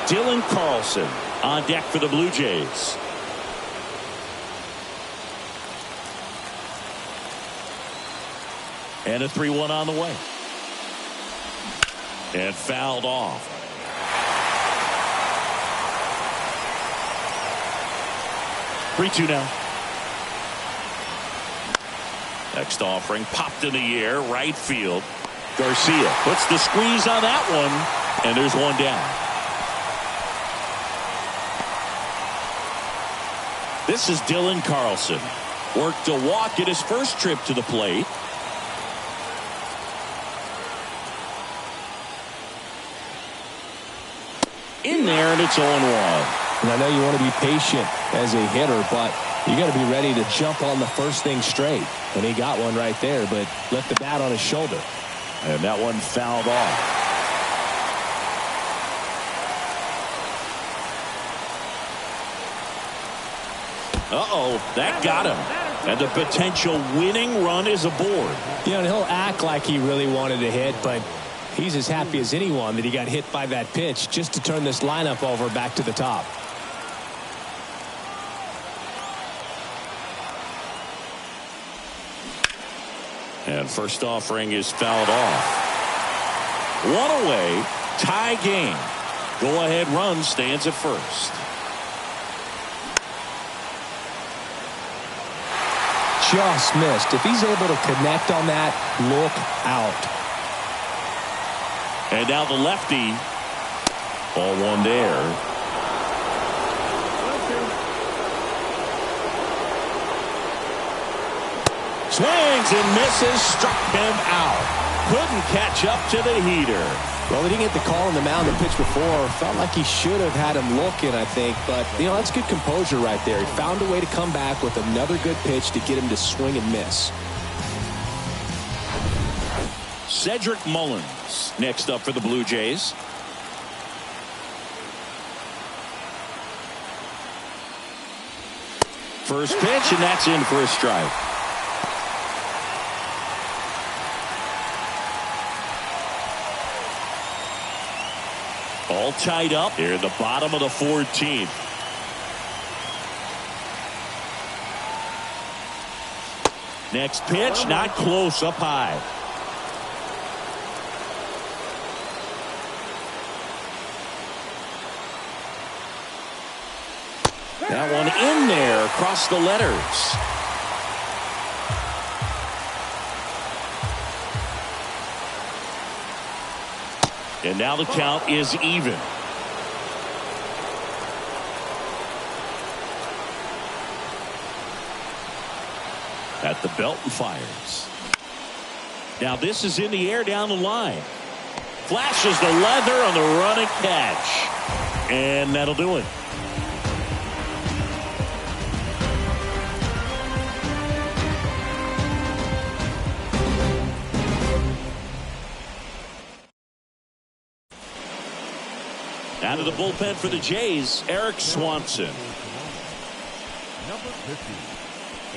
Dylan Carlson on deck for the Blue Jays. And a 3-1 on the way. And fouled off. Three-two now. Next offering popped in the air, right field. Garcia puts the squeeze on that one, and there's one down. This is Dylan Carlson. Worked a walk at his first trip to the plate. In there, and it's 0-1. And I know you want to be patient as a hitter, but you got to be ready to jump on the first thing straight. And he got one right there, but left the bat on his shoulder. And that one fouled off. That got him. And the potential winning run is aboard. You know, and he'll act like he really wanted to hit, but he's as happy as anyone that he got hit by that pitch just to turn this lineup over back to the top. And first offering is fouled off. One away, tie game. Go ahead run stands at first. Just missed. If he's able to connect on that, look out. And now the lefty. Ball one there. Swings and misses, struck him out. Couldn't catch up to the heater. Well, he didn't get the call on the mound the pitch before. Felt like he should have had him looking, I think. But, you know, that's good composure right there. He found a way to come back with another good pitch to get him to swing and miss. Cedric Mullins next up for the Blue Jays. First pitch, and that's in for a strike. All tied up here at the bottom of the 14th. Next pitch, not close, up high. That one in there across the letters. And now the count is even. At the belt and fires. Now this is in the air down the line. Flashes the leather on the running catch. And that'll do it. Out of the bullpen for the Jays, Eric Swanson. Number 50,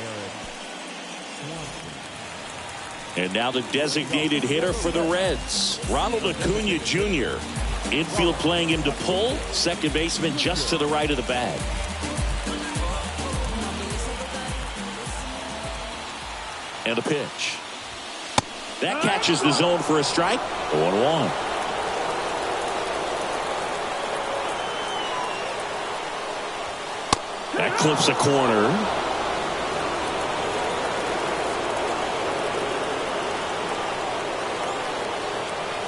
Eric Swanson. And now the designated hitter for the Reds, Ronald Acuna Jr. Infield playing him to pull. Second baseman just to the right of the bag. And a pitch. That catches the zone for a strike. 0-1. That clips a corner.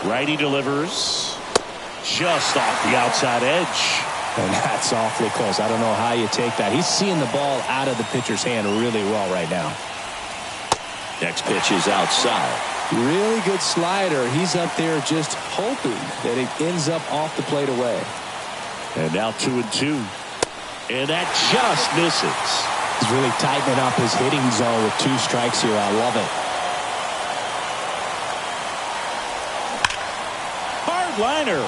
Righty delivers. Just off the outside edge. And that's awfully close. I don't know how you take that. He's seeing the ball out of the pitcher's hand really well right now. Next pitch is outside. Really good slider. He's up there just hoping that it ends up off the plate away. And now 2-2. And that just misses. He's really tightening up his hitting zone with 2 strikes here. I love it. Hard liner.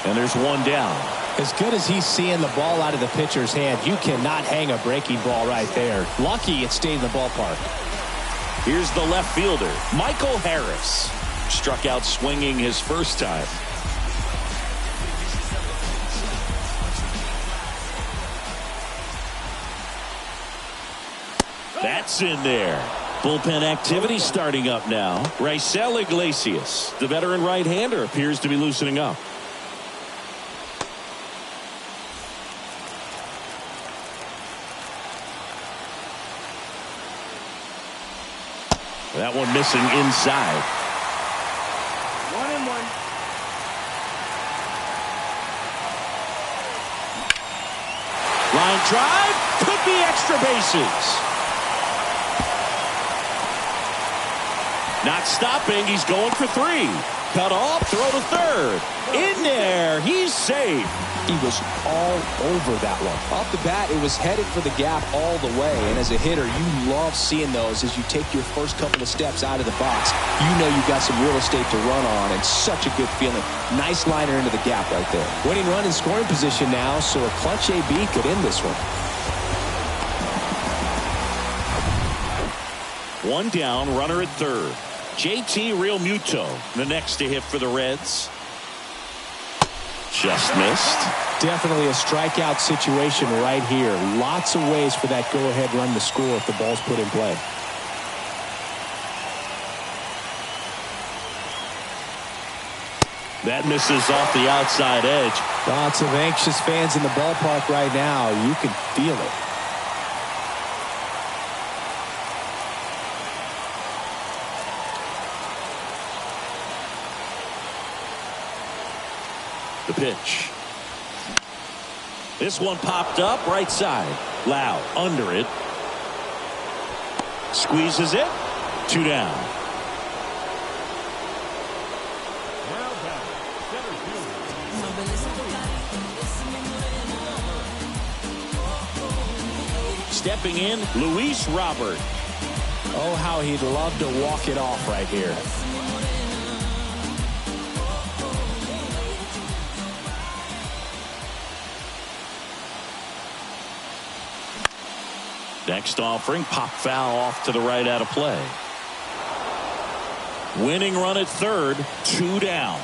And there's one down. As good as he's seeing the ball out of the pitcher's hand, you cannot hang a breaking ball right there. Lucky it stayed in the ballpark. Here's the left fielder, Michael Harris. Struck out swinging his first time. That's in there. Bullpen activity starting up now. Raisel Iglesias, the veteran right-hander, appears to be loosening up. That one missing inside. 1-1. Line drive. Could be extra bases. Not stopping. He's going for 3. Cut off. Throw to third. In there. He's safe. He was all over that one. Off the bat, it was headed for the gap all the way. And as a hitter, you love seeing those as you take your first couple of steps out of the box. You know you got some real estate to run on, and such a good feeling. Nice liner into the gap right there. Winning run in scoring position now, so a clutch AB could end this one. One down, runner at third. JT Realmuto, the next to hit for the Reds. Just missed. Definitely a strikeout situation right here. Lots of ways for that go-ahead run to score if the ball's put in play. That misses off the outside edge. Lots of anxious fans in the ballpark right now. You can feel it. The pitch. This one popped up right side. Loud under it. Squeezes it. 2 down. Now back, center field. Stepping in, Luis Robert. Oh, how he'd love to walk it off right here. Next offering, pop foul off to the right out of play. Winning run at third, 2 down.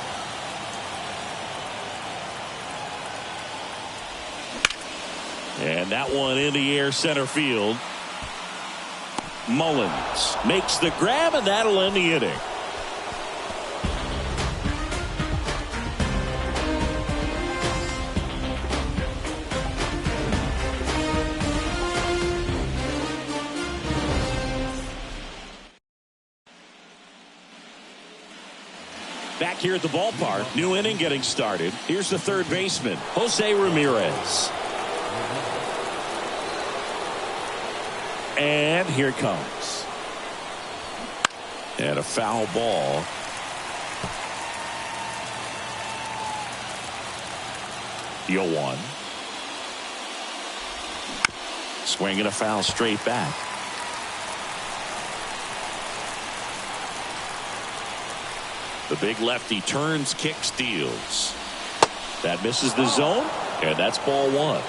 And that one in the air center field. Mullins makes the grab, and that'll end the inning. Back here at the ballpark, new inning getting started. Here's the third baseman, Jose Ramirez. And here it comes. And a foul ball. The 0-1. Swinging a foul straight back. The big lefty turns, kicks, deals. That misses the zone, and that's ball one.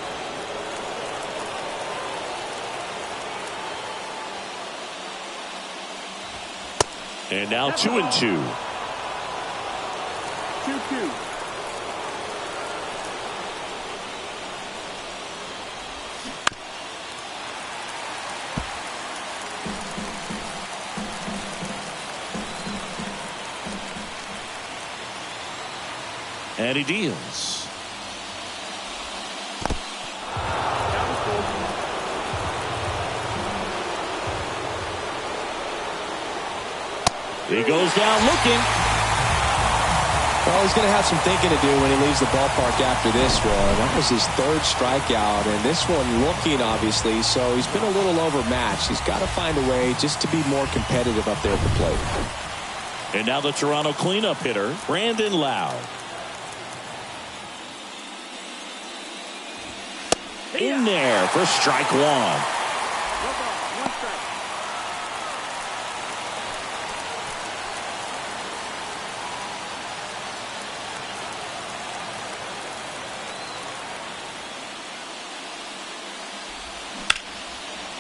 And now 2-2. 2-2. And he deals. He goes down looking. Well, he's going to have some thinking to do when he leaves the ballpark after this one. That was his third strikeout, and this one looking, obviously, so he's been a little overmatched. He's got to find a way just to be more competitive up there at the plate. And now the Toronto cleanup hitter, Brandon Lowe. In there for strike one.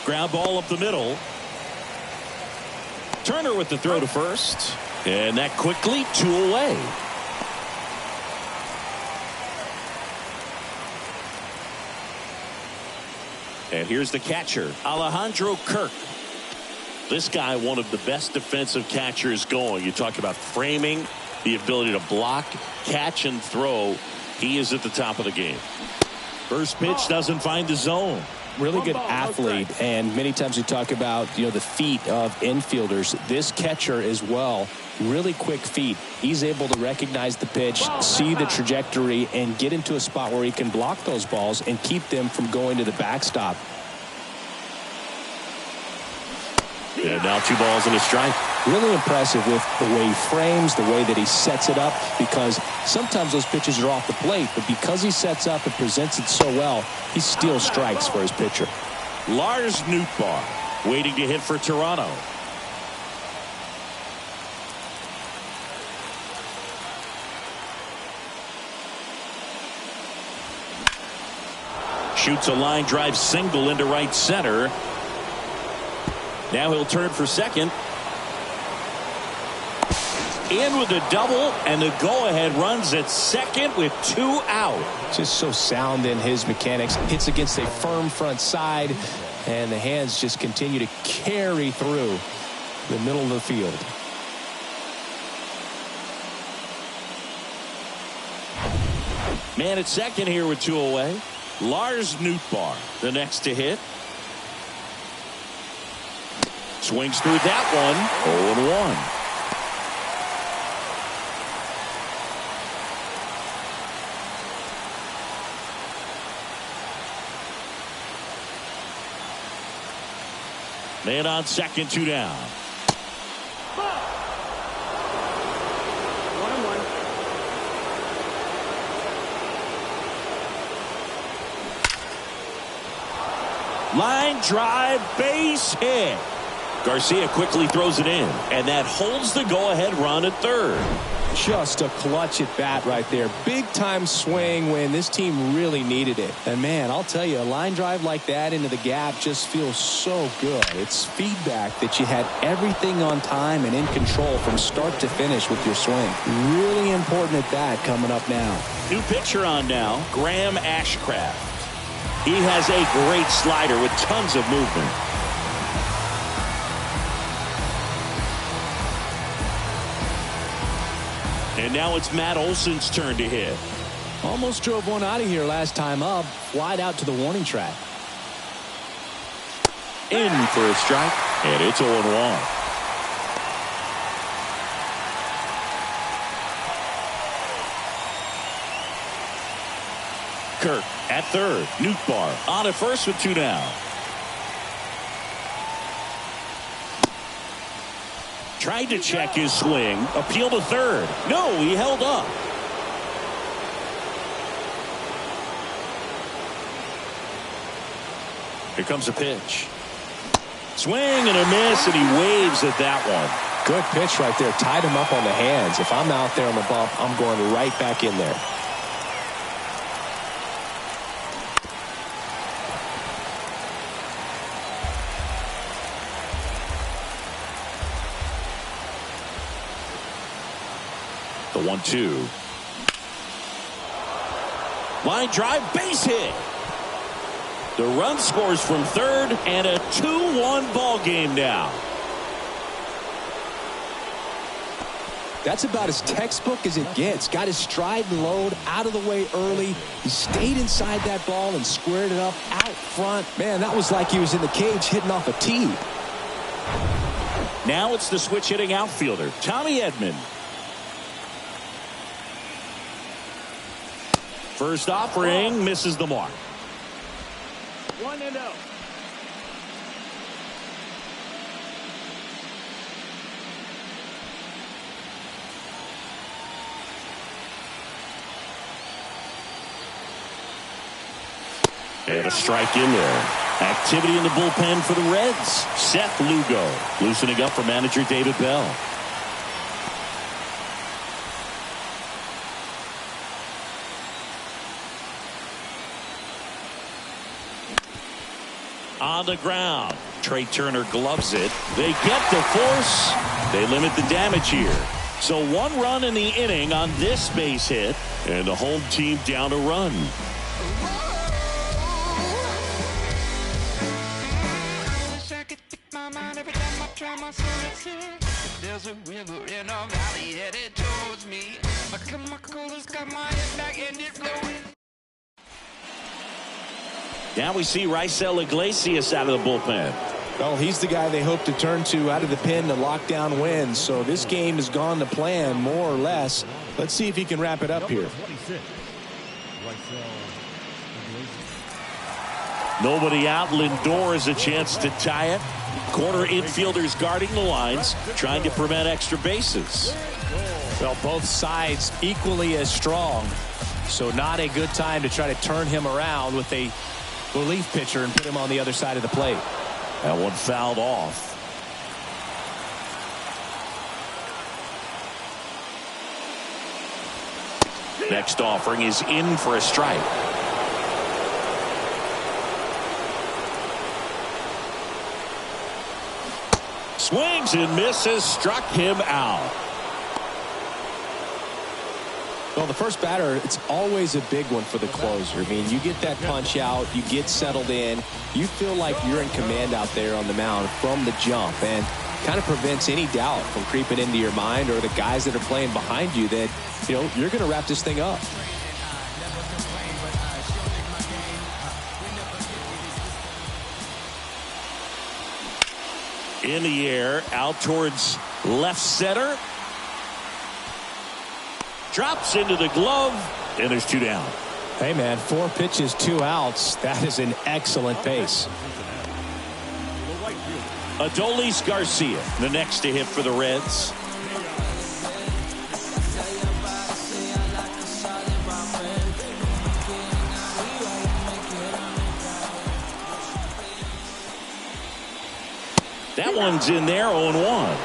Ground ball up the middle. Turner with the throw to first. And that quickly 2 away. And here's the catcher, Alejandro Kirk. This guy, one of the best defensive catchers going. You talk about framing, the ability to block, catch, and throw. He is at the top of the game. First pitch doesn't find the zone. Really good athlete, and many times we talk about, the feet of infielders. This catcher as well, really quick feet. He's able to recognize the pitch, see the trajectory, and get into a spot where he can block those balls and keep them from going to the backstop. And now 2 balls and a strike. Really impressive with the way he frames, the way that he sets it up, because sometimes those pitches are off the plate, but because he sets up and presents it so well, he steals strikes for his pitcher. Lars Nootbaar waiting to hit for Toronto. Shoots a line drive single into right center. Now he'll turn for second. In with a double, and the go-ahead runs at second with 2 out. Just so sound in his mechanics. Hits against a firm front side, and the hands just continue to carry through the middle of the field. Man at second here with 2 away. Lars Nootbaar, the next to hit. Swings through that one. 0-1. Man on second, 2 down. 1-1. Line drive, base hit. Garcia quickly throws it in, and that holds the go-ahead run at third. Just a clutch at bat right there. Big time swing when this team really needed it. And man, I'll tell you, a line drive like that into the gap just feels so good. It's feedback that you had everything on time and in control from start to finish with your swing. Really important at bat coming up now. New pitcher on now, Graham Ashcraft. He has a great slider with tons of movement. And now it's Matt Olson's turn to hit. Almost drove one out of here last time up. Wide out to the warning track. In for a strike. And it's 0-1. Kirk at third. Nootbaar on at first with 2 down. Tried to check his swing. Appeal to third. No, he held up. Here comes a pitch. Swing and a miss, and he waves at that one. Good pitch right there. Tied him up on the hands. If I'm out there on the bump, I'm going right back in there. The 1-2. Line drive, base hit. The run scores from third, and a 2-1 ball game now. That's about as textbook as it gets. Got his stride and load out of the way early. He stayed inside that ball and squared it up out front. Man, that was like he was in the cage hitting off a tee. Now it's the switch hitting outfielder, Tommy Edman. First offering misses the mark. 1-0. And a strike in there. Activity in the bullpen for the Reds. Seth Lugo loosening up for manager David Bell. On the ground. Trey Turner gloves it. They get the force. They limit the damage here. So 1 run in the inning on this base hit. And the home team down a run. There's a river in a valley headed towards me. My chemicals got my head back and it flowing. Now we see Raisel Iglesias out of the bullpen. Well, he's the guy they hope to turn to out of the pen to lock down wins. So this game has gone to plan more or less. Let's see if he can wrap it up here. 26. Nobody out. Lindor has a chance to tie it. Corner infielders guarding the lines, trying to prevent extra bases. Well, both sides equally as strong. So not a good time to try to turn him around with a relief pitcher and put him on the other side of the plate. That one fouled off. Next offering is in for a strike. Swings and misses, struck him out. Well, the first batter, it's always a big one for the closer. I mean, you get that punch out, you get settled in, you feel like you're in command out there on the mound from the jump, and kind of prevents any doubt from creeping into your mind or the guys that are playing behind you that, you know, you're going to wrap this thing up. In the air, out towards left center. Drops into the glove, and there's 2 down. Hey, man, 4 pitches, 2 outs. That is an excellent pace. Adolis Garcia, the next to hit for the Reds. That one's in there, 0-1.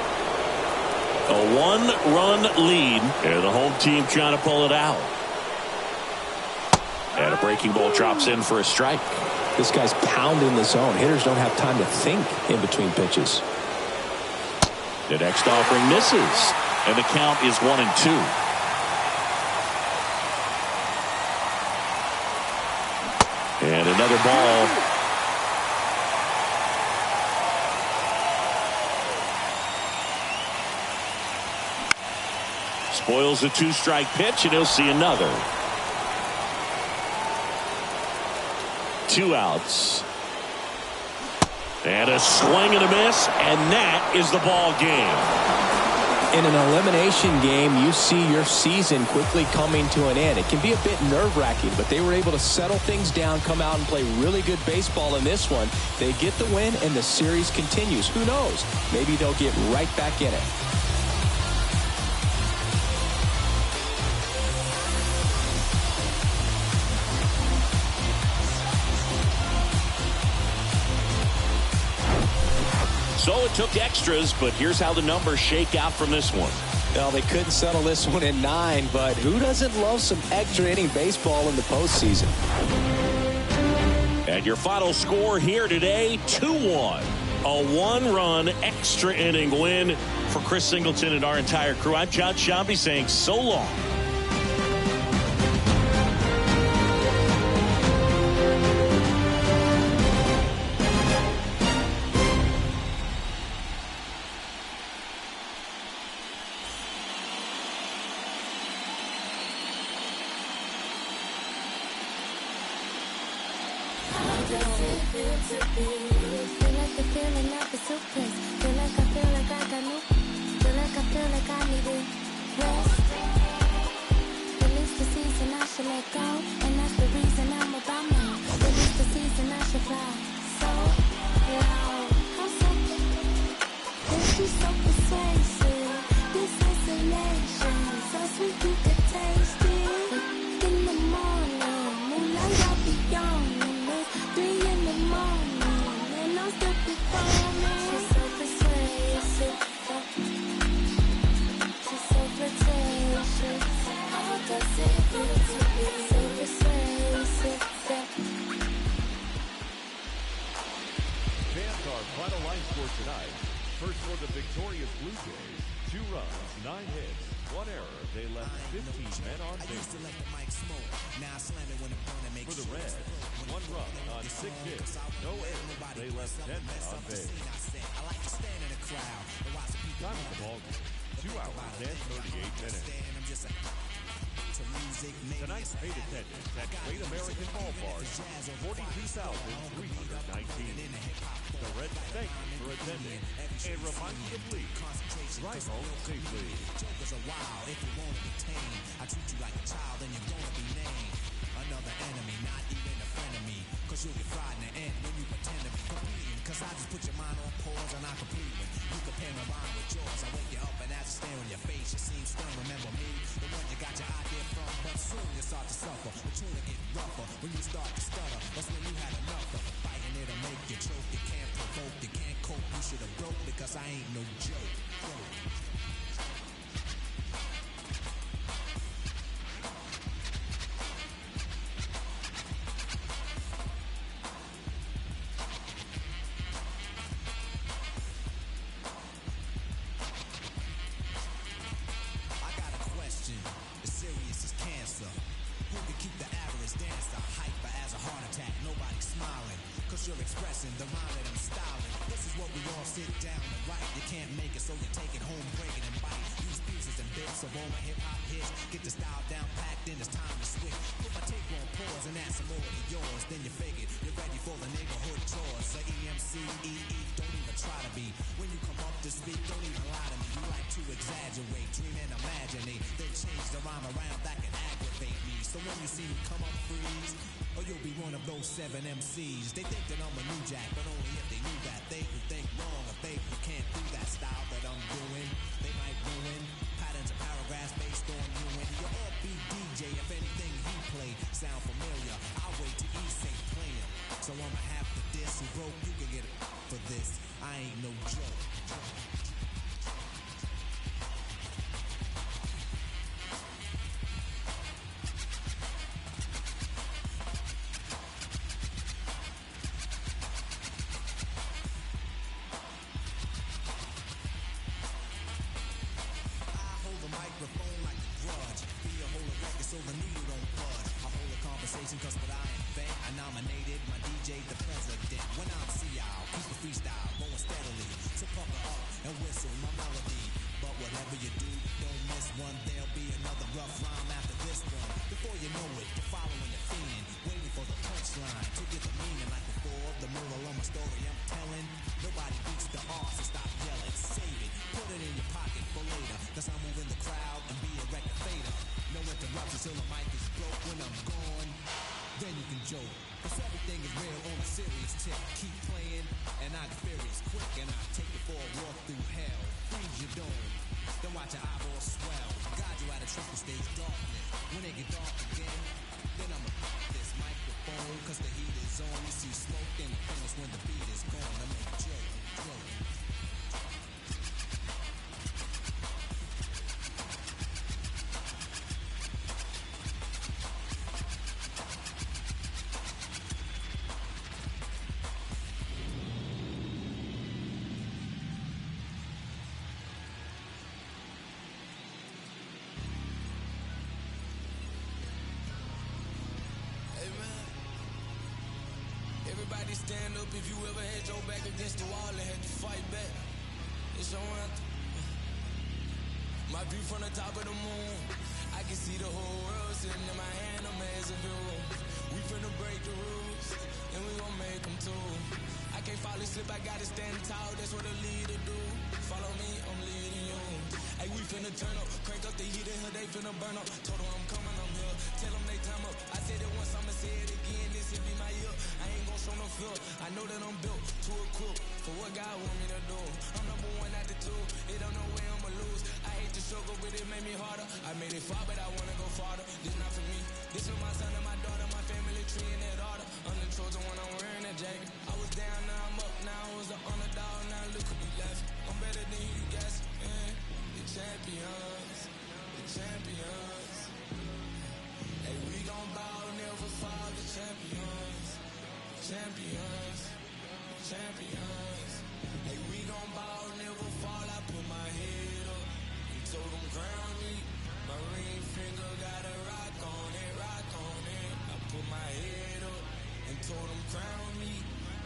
A 1-run lead, and the home team trying to pull it out. And a breaking ball drops in for a strike. This guy's pounding the zone. Hitters don't have time to think in between pitches. The next offering misses, and the count is 1-2. And another ball. Spoils a two-strike pitch, and he'll see another. 2 outs. And a swing and a miss, and that is the ball game. In an elimination game, you see your season quickly coming to an end. It can be a bit nerve-wracking, but they were able to settle things down, come out and play really good baseball in this one. They get the win, and the series continues. Who knows? Maybe they'll get right back in it. So it took extras, but here's how the numbers shake out from this one. Well, they couldn't settle this one in 9, but who doesn't love some extra inning baseball in the postseason? And your final score here today, 2-1. A 1-run extra inning win for Chris Singleton and our entire crew. I'm John Shambi saying so long. Tonight's paid attendance at Great American Ballpark, 42,319. The Reds thank you for attending and remind you to please drive home safely. Jokers are wild if you want to be tame. I treat you like a child and you're gonna be named another enemy, not even a friend of me. Cause you'll get fried in the end when you pretend to be competing. Cause I just put your mind on pause and I complete when you compare my mind with yours. I wake you up and as I stare in your face, you seem stern. Remember me, the one you got your idea from. But soon you start to suffer, the tune will get rougher. When you start to stutter, that's when you had enough of fighting. It'll make you choke, you can't provoke, you can't cope. You should have broke because I ain't no joke. You're expressing the rhyme that I'm styling. This is what we all sit down and write. You can't make it, so you take it home, break it and bite. Use pieces and bits of all my hip-hop hits. Get the style down packed, then it's time to switch. Put my tape on pause and add some more to yours. Then you fake it, you're ready for the neighborhood chores. So EMC, EE, don't even try to be. When you come up to speak, don't even lie to me. You like to exaggerate, dream and imaginate. Then change the rhyme around, that can aggravate me. So when you see me come up, freeze. Or you'll be one of those 7 MCs. They think that I'm a new jack, but only if they knew that. They who think wrong, if they who can't do that style that I'm doing, they might ruin patterns and paragraphs based on you. And you're all beat DJ. If anything you play sound familiar, I'll wait till East ain't playing. So I'ma have to diss. Who broke, you can get it for this. I ain't no joke. Cause what I invent, I nominated my DJ the president. When I'm see y'all, keep the freestyle going steadily. So pump it up and whistle my melody. But whatever you do, don't this one, there'll be another rough rhyme after this one. Before you know it, you're following the theme, waiting for the punchline to get the meaning like before. The moral of my story I'm telling, nobody beats the R, so stop yelling. Save it, put it in your pocket for later, cause I'm moving the crowd and be a record fader. No interruptions till the mic is broke. When I'm gone, then you can joke. Cause everything is real on a serious tip. Keep playing, and I get furious quick, and I take it for a walk through hell. Freeze your dome, then watch your eyeballs swell. Guide you out of triple stage darkness. When it get dark again, then I'ma pop this microphone, cause the heat is on. You see smoke in the furnace when the beat is gone. I make a joke. Everybody stand up if you ever had your back against the wall and had to fight back. It's your anthem. My view from the top of the moon, I can see the whole world sitting in my hand, I'm as if it was. We finna break the rules, and we gon' make them too. I can't fall asleep, I gotta stand tall, that's what a leader do. Follow me, I'm leading you. Hey, we finna turn up, crank up the heat in here, they finna burn up. Told them I'm coming, I'm here, tell them they time up. I said it once, I'ma say it again, this will be my year. I ain't gon' show no fear, I know that I'm built to equip for what God want me to do. I'm number one at the two, it don't know where I'ma lose. I hate to struggle, but it made me harder. I made it far, but I wanna go farther. This not for me, this for my son and my daughter, my family tree and that order. I'm the chosen one, I'm wearing that jacket. I was down, now I'm up, now I was the underdog, now look at me laughing. I'm better than you guys, yeah. The champions, the champions. Hey, we gon' bow, never fall, the champions, champions, champions. Hey, we gon' bow, never fall, I put my head up and told them crown me. My ring finger got a rock on it, rock on it. I put my head up and told them crown me.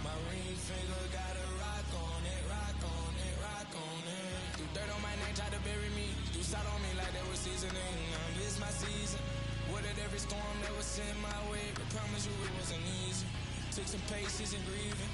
My ring finger got a rock on it, rock on it, rock on it. Threw dirt on my name, tried to bury me. You shot on me like that was seasoning. Now this my season. Weathered every storm that was sent my way. But promise you it wasn't easy. Took some patience and grieving.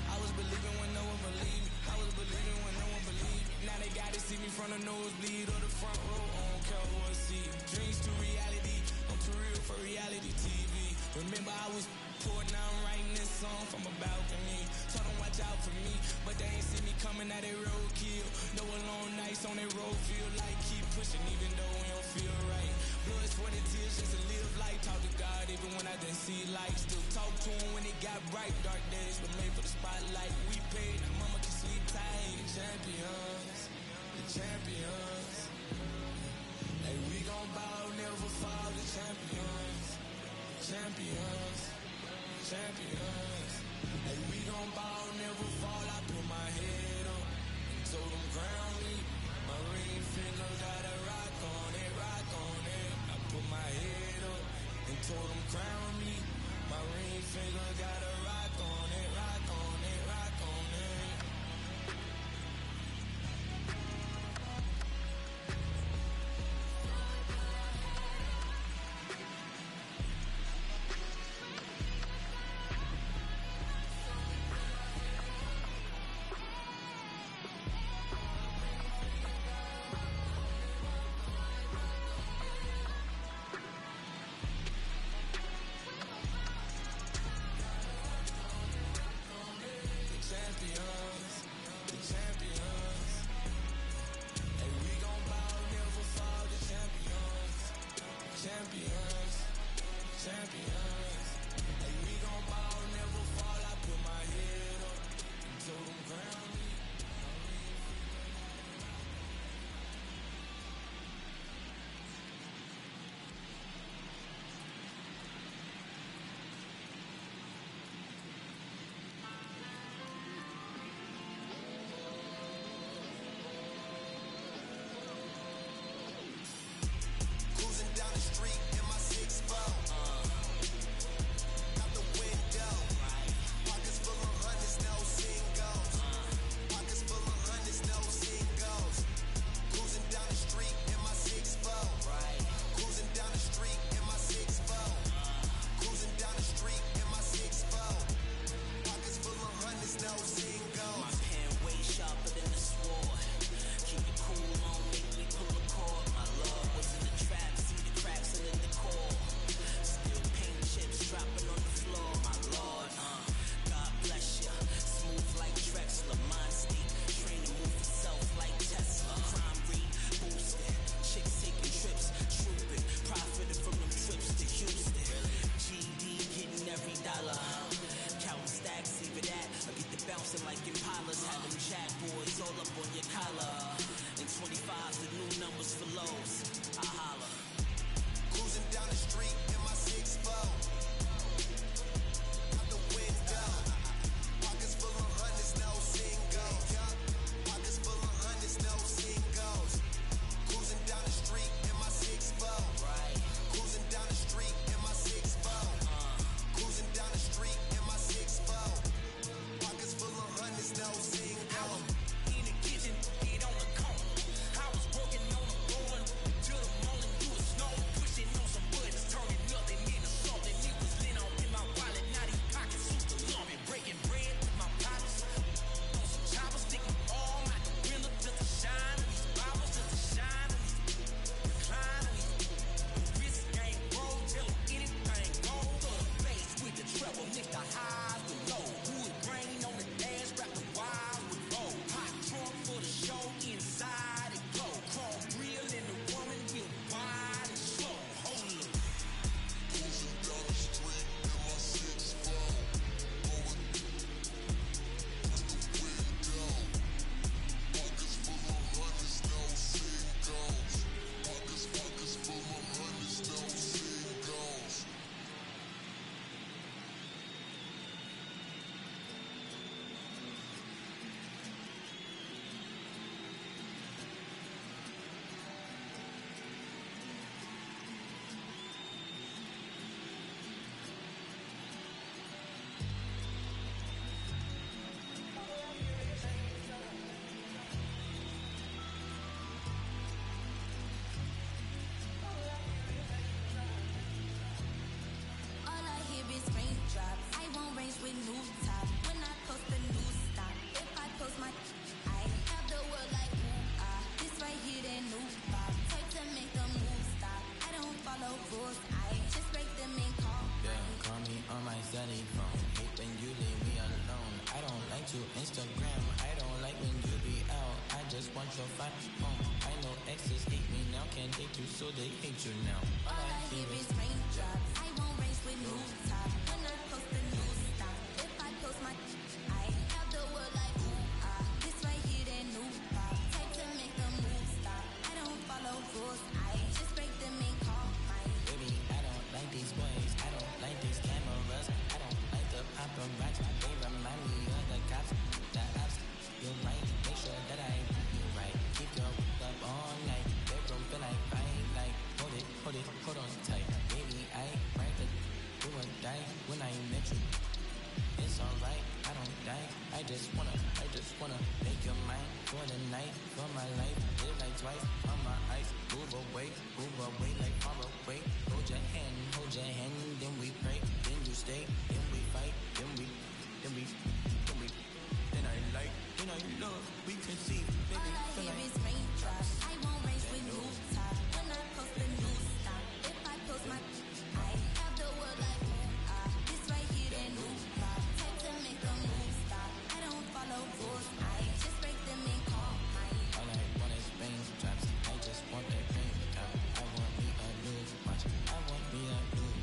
I was believing when no one believed me. I was believing when no one believed me. Now they gotta see me from the nosebleed or the front row. I don't care what see. Dreams to reality. I'm too real for reality TV. Remember I was poor, now I'm writing this song from a balcony. Told them watch out for me, but they ain't see me coming at that roadkill. No alone nights on that road, feel like keep pushing even though we don't feel right. Blood, sweat, and tears just to live life. Talk to God even when I didn't see light. Still talk to him when it got bright. Dark days but made for the spotlight. We paid, now mama can sleep tight. The champions, the champions. Hey, we gon' bow, never fall. The champions, champions, champions. Hey, we gon' bow, never fall. I put my head up and told them crown me. My ring finger got a rock on it, rock on it. I put my head up and told them crown me. My ring finger got a rock on it, rock on it, rock on it. to Instagram. I don't like when you be out. I just want your fight. I know exes hate me now. Can't date you, so they hate you now. All I hear is raindrops. I won't race with new top. When I post a new stop. If I post my, I have the world like ooh ah. This right here, that new pop. Take to make a move stop. I don't follow rules. I just break them and call mine. Baby, I don't like these boys. I don't like these cameras. I don't like the paparazzi. They remind me of the cops, the ops. You're right. Make sure that I do right. Keep your up all night. Bedroom feel like I ain't like. Hold on tight. Baby, I right to do or die when I met you. It's alright, I don't die. I just wanna make your mind for the night, for my life. Live like twice on my ice. Move away like far away. Hold your hand, then we pray, then you stay, then we fight, then I love, we can see, baby. All I hear is raindrops. I won't race with new top. When I post a new stop. If I post my, I have the world like ooh ah. This right here, that new pop. Take to make a move stop. I don't follow rules. I just break them and call mine. All I want is raindrops. I just want that raindrop. I want me a new watch. I want me a new.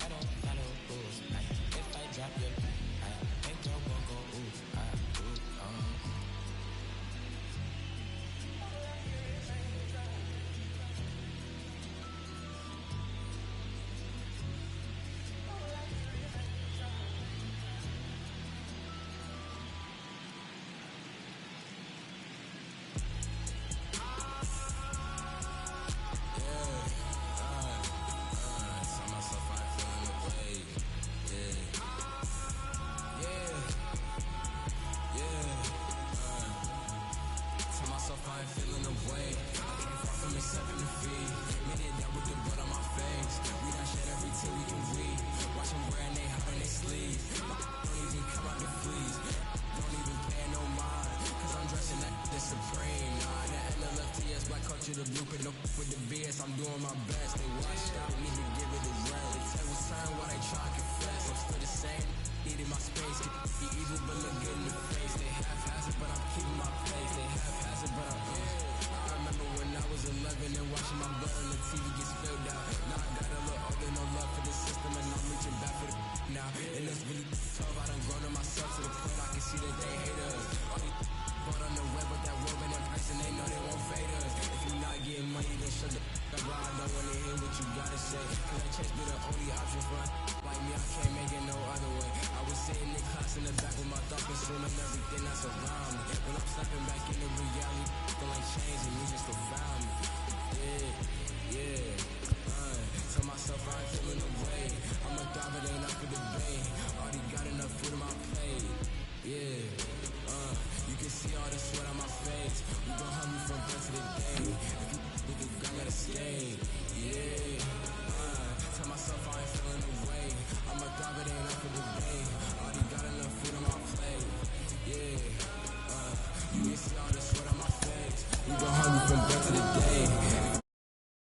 I don't follow rules. If I drop your, I make your one go ooh ah ooh the blueprint, no with the BS, I'm doing my best. They washed out, need to give it a rest. They tell what's time while they try to confess. I'm still the same, needed my space. Be evil, but look good in the face. They half-hazard, but I'm keeping my pace. They half-hazard, but I'm I remember when I was 11 and watching my blood on the TV get spilled out. Now I got a little older, no love for the system, and I'm reaching back for the now. And it's really tough, I done grown on myself to the point I can see that they hate us. All these bought on the web with that woman and price, and they know they won't fade us. If you not getting money, then shut the up. I don't wanna hear what you gotta say, cause that chase be the only option for like me, I can't make it no other way. I was sitting in class in the back with my thoughts consuming everything that's around me. When I'm stepping back into reality, feel like changing, you just around me. Tell myself I ain't feeling the way. I'm a thrive, it ain't up for debate. Already got enough food on my plate. You can see all the sweat on my face. We gon' hug me from birth to the day. If you think I gotta stay,